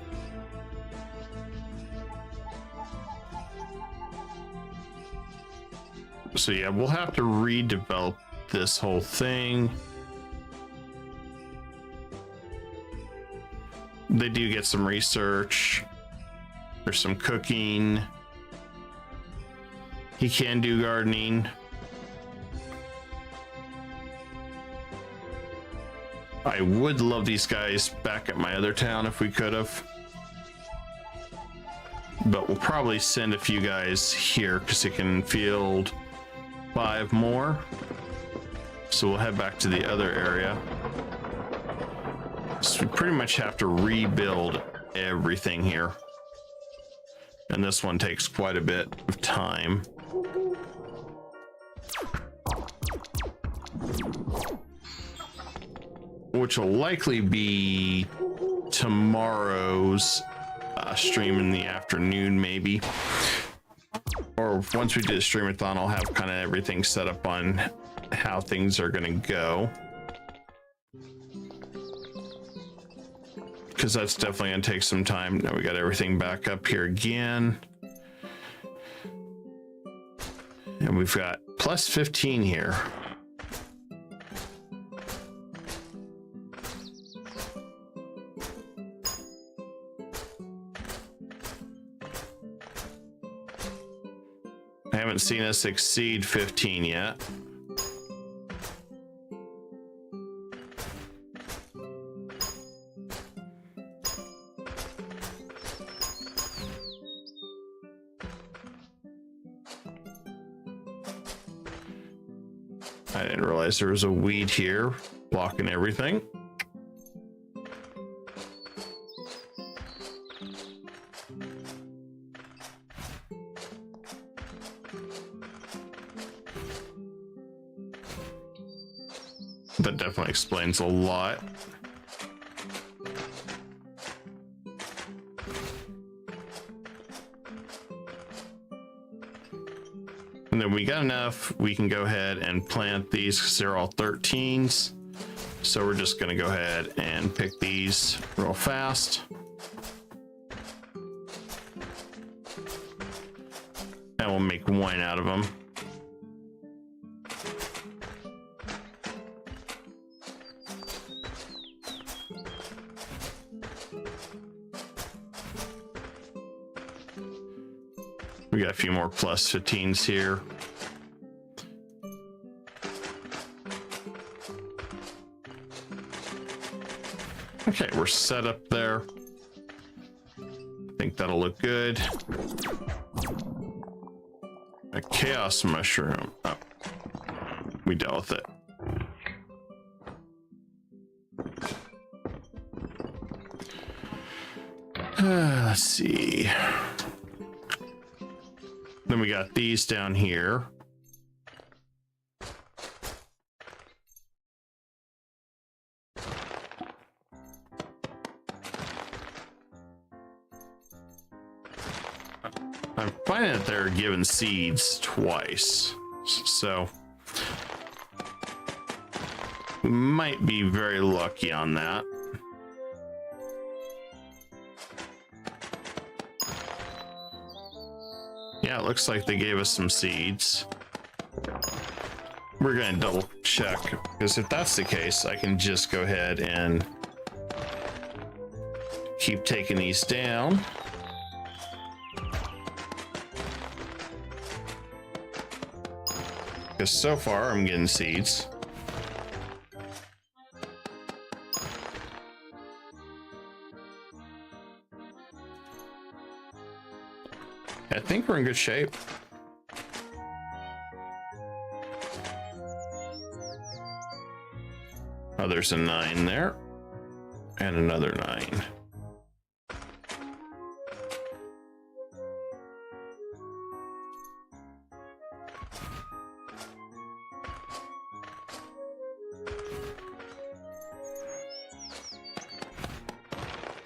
So yeah, we'll have to redevelop this whole thing. They do get some research. There's some cooking. He can do gardening. I would love these guys back at my other town if we could have. But we'll probably send a few guys here because it can field 5 more. So we'll head back to the other area. So we pretty much have to rebuild everything here. And this one takes quite a bit of time. Which will likely be tomorrow's stream in the afternoon, maybe. Or once we do the Stream-athon, I'll have kind of everything set up on how things are going to go. Because that's definitely going to take some time. Now we got everything back up here again. And we've got plus 15 here. I haven't seen us exceed 15 yet. I didn't realize there was a weed here blocking everything. That definitely explains a lot. And then we got enough, we can go ahead and plant these because they're all 13s. So we're just going to go ahead and pick these real fast. And we'll make wine out of them. We got a few more plus 15s here. Okay, we're set up there. I think think that'll look good. A chaos mushroom. Oh, we dealt with it. Let's see. Then we got these down here. I'm finding that they're given seeds twice, so we might be very lucky on that. Yeah, it looks like they gave us some seeds. We're gonna double check, because if that's the case, I can just go ahead and keep taking these down. Because so far I'm getting seeds. I think we're in good shape. Oh, there's a 9 there. And another 9.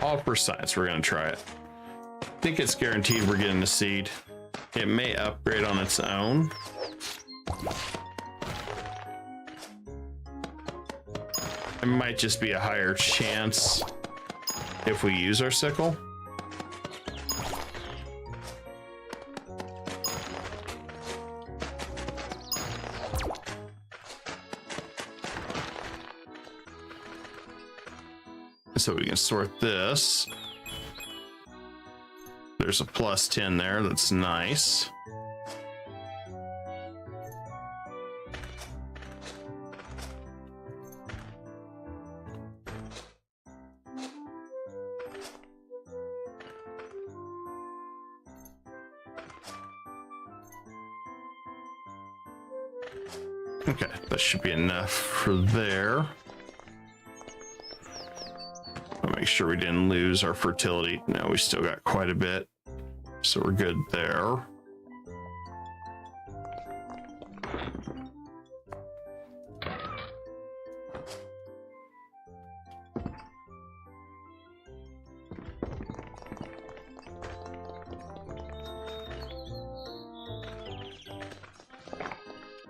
All for science, we're gonna try it. I think it's guaranteed we're getting a seed. It may upgrade on its own. It might just be a higher chance if we use our sickle. So we can sort this. There's a +10 there. That's nice. Okay, that should be enough for there. I'll make sure we didn't lose our fertility. No, we still got quite a bit. So we're good there.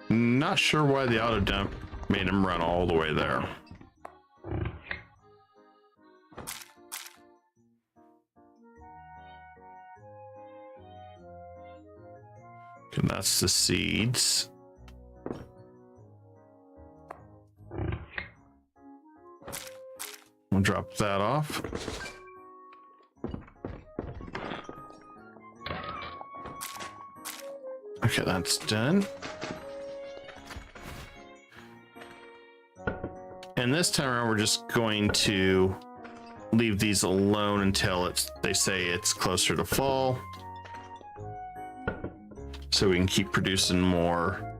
Not sure why the auto dump made him run all the way there. And that's the seeds. We'll drop that off. Okay, that's done. And this time around, we're just going to leave these alone until they say it's closer to fall. So we can keep producing more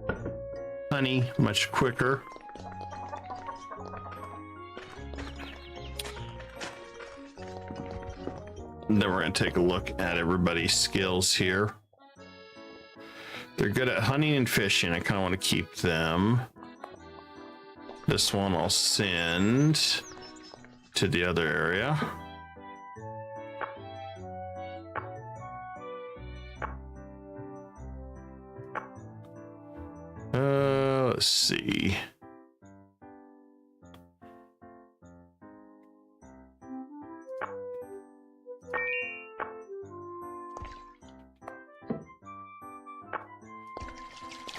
honey much quicker. And then we're going to take a look at everybody's skills here. They're good at hunting and fishing. I kind of want to keep them. This one I'll send to the other area. Let's see.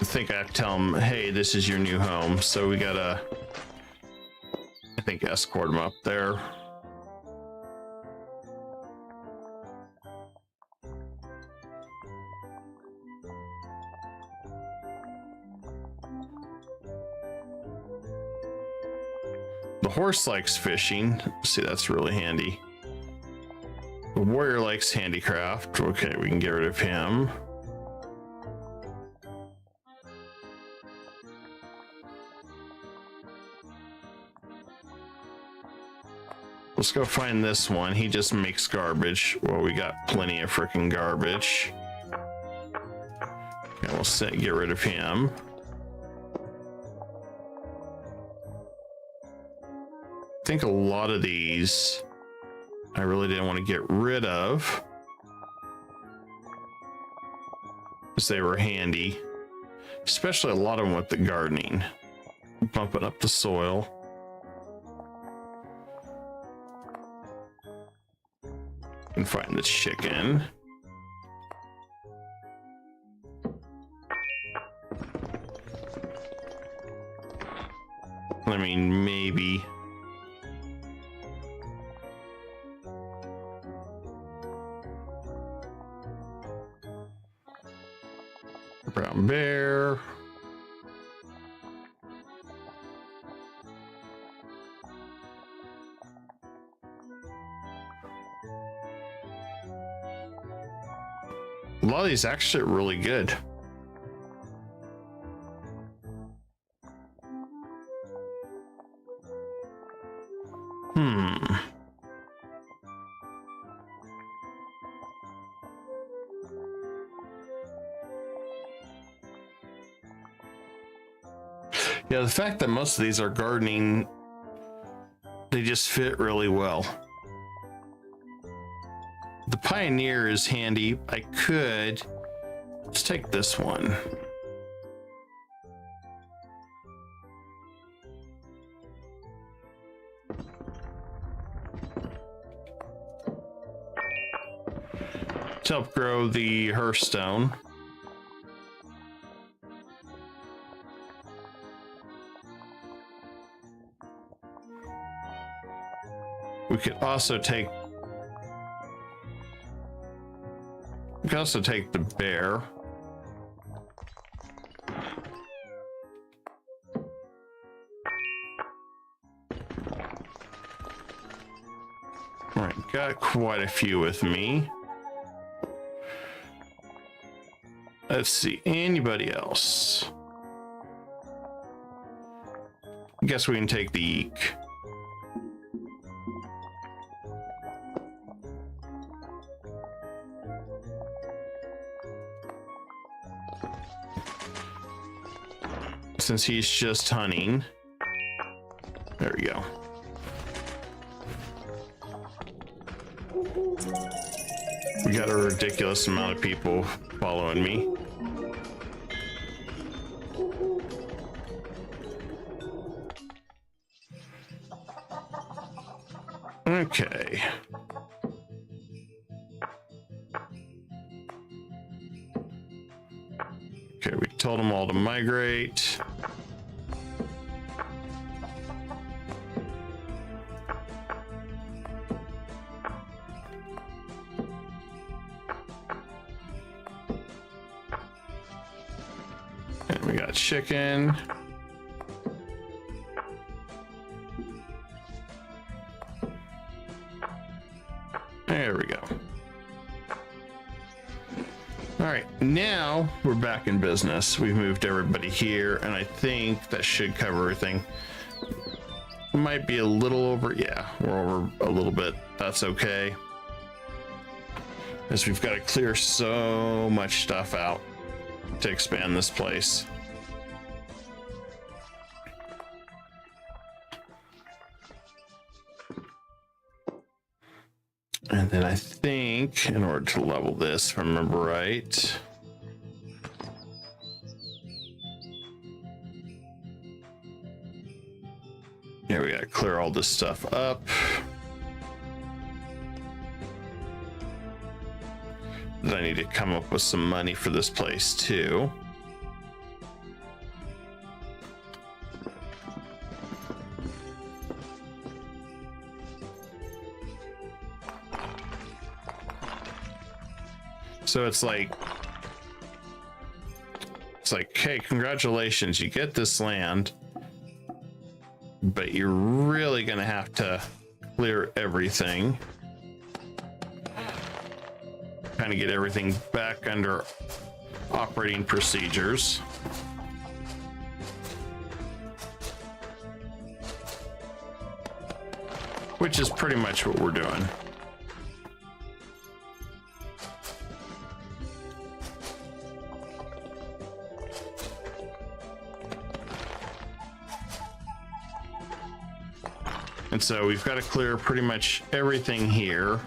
I think I have to tell them, hey, this is your new home. So we gotta, I think, escort them up there. The horse likes fishing. See, that's really handy. The warrior likes handicraft. Okay, we can get rid of him. Let's go find this one. He just makes garbage. Well, we got plenty of freaking garbage. And we'll get rid of him. I think a lot of these I really didn't want to get rid of because they were handy, especially a lot of them with the gardening, bumping up the soil. And find the chicken. I mean, maybe. Brown bear. A lot of these actually are really good. Yeah, the fact that most of these are gardening, they just fit really well. The Pioneer is handy. Let's take this one. To help grow the Hearthstone. We could also take the bear. All right, got quite a few with me. Let's see, anybody else? I guess we can take the eek. Since he's just hunting. There we go. We got a ridiculous amount of people following me. Okay. Okay, we told them all to migrate. And we got chicken. There we go. All right, now we're back in business. We've moved everybody here, and I think that should cover everything. Might be a little over, yeah, we're over a little bit. That's okay. As we've got to clear so much stuff out to expand this place. And then I think in order to level this, if I remember right, yeah, we gotta clear all this stuff up. Then I need to come up with some money for this place too. So it's like, hey, congratulations, you get this land, but you're really gonna have to clear everything. kind of get everything back under operating procedures. Which is pretty much what we're doing. And so we've got to clear pretty much everything here.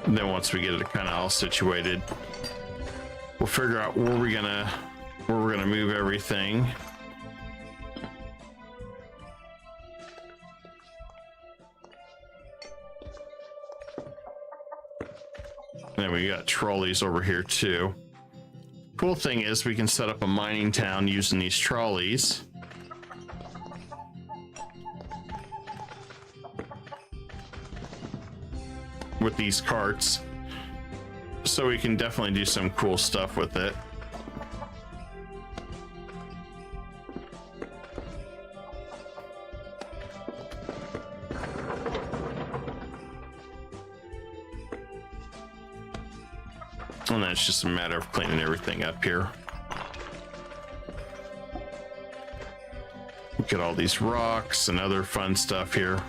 And then once we get it kind of all situated, we'll figure out where we're gonna move everything. And we got trolleys over here too. Cool thing is we can set up a mining town using these trolleys. With these carts. So we can definitely do some cool stuff with it. And then it's just a matter of cleaning everything up here. Look at all these rocks and other fun stuff here.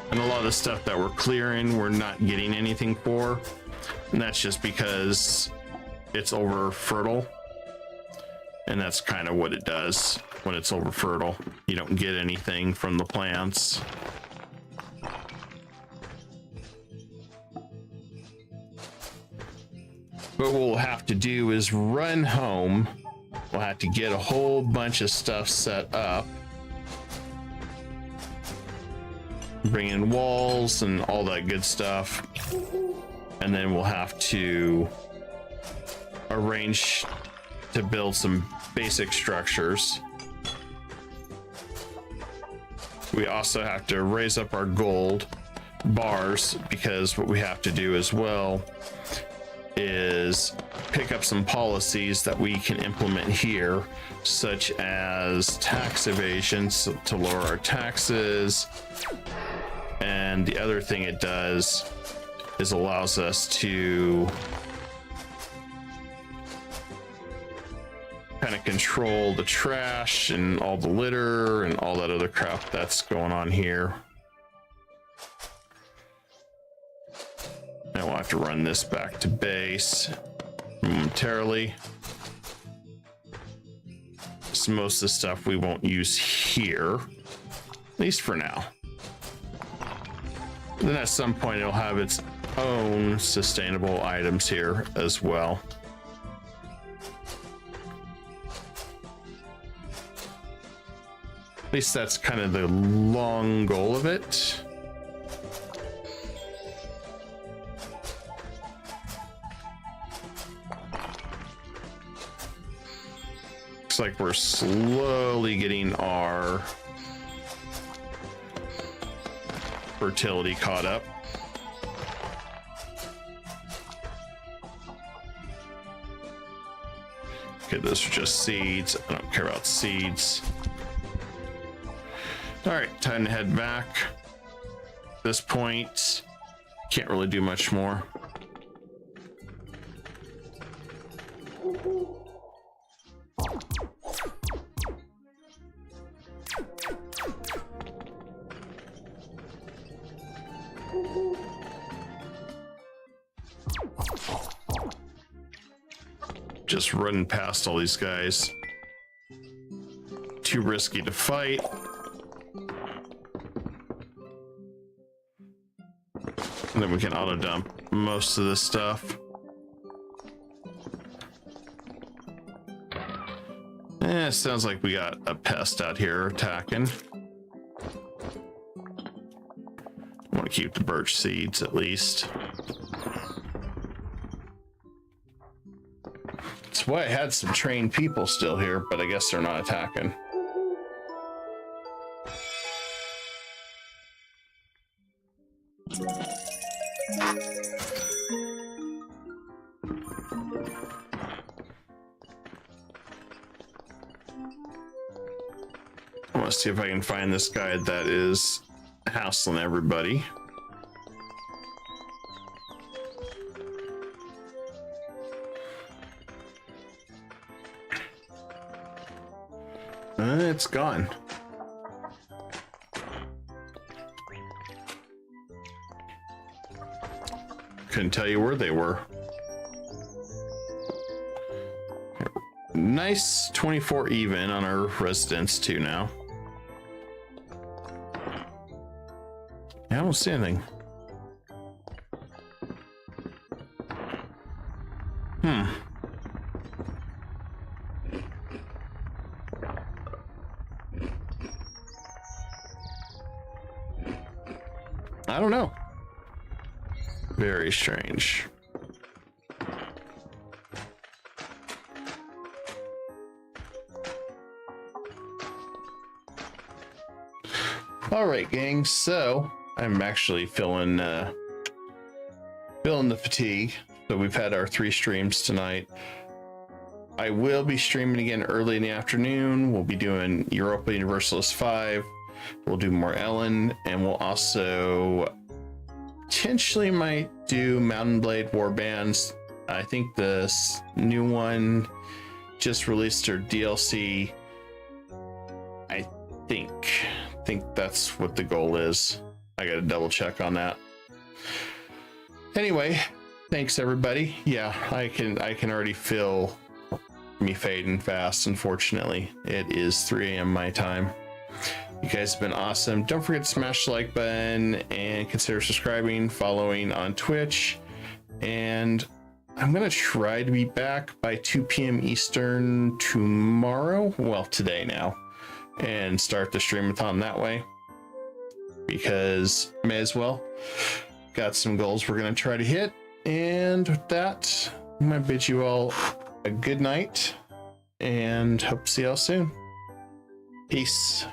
And a lot of the stuff that we're clearing, we're not getting anything for. And that's just because it's over fertile. And that's kind of what it does when it's over fertile. You don't get anything from the plants. What we'll have to do is run home. We'll have to get a whole bunch of stuff set up. Bring in walls and all that good stuff. And then we'll have to arrange to build some basic structures. We also have to raise up our gold bars, because what we have to do as well is pick up some policies that we can implement here, such as tax evasion, so to lower our taxes. And the other thing it does is allows us to kind of control the trash and all the litter and all that other crap that's going on here. And we'll have to run this back to base momentarily. So most of the stuff we won't use here, at least for now. Then at some point it'll have its own sustainable items here as well. At least that's kind of the long goal of it. Looks like we're slowly getting our fertility caught up. Okay, those are just seeds. I don't care about seeds. All right, time to head back. At this point, can't really do much more. Just running past all these guys. Too risky to fight. And then we can auto dump most of this stuff. It sounds like we got a pest out here attacking. I want to keep the birch seeds at least. That's why I had some trained people still here, but I guess they're not attacking. I want to see if I can find this guy that is hassling everybody. It's gone. Couldn't tell you where they were. Nice 24 even on our residents too now. I don't see anything. I don't know. Very strange. All right, gang. So I'm actually feeling the fatigue. So we've had our 3 streams tonight. I will be streaming again early in the afternoon. We'll be doing Europa Universalis 5. We'll do more Elin, and we'll also potentially might do Mountain Blade Warbands. I think this new one just released their DLC. I think that's what the goal is. I gotta double check on that. Anyway, thanks everybody. Yeah, I can already feel me fading fast. Unfortunately, it is 3 a.m. my time. You guys have been awesome. Don't forget to smash the like button and consider subscribing, following on Twitch. And I'm gonna try to be back by 2 p.m. Eastern tomorrow. Well, today now, and start the stream-a-thon that way, because may as well. Got some goals we're gonna try to hit. And with that, I'm gonna bid you all a good night and hope to see y'all soon. Peace.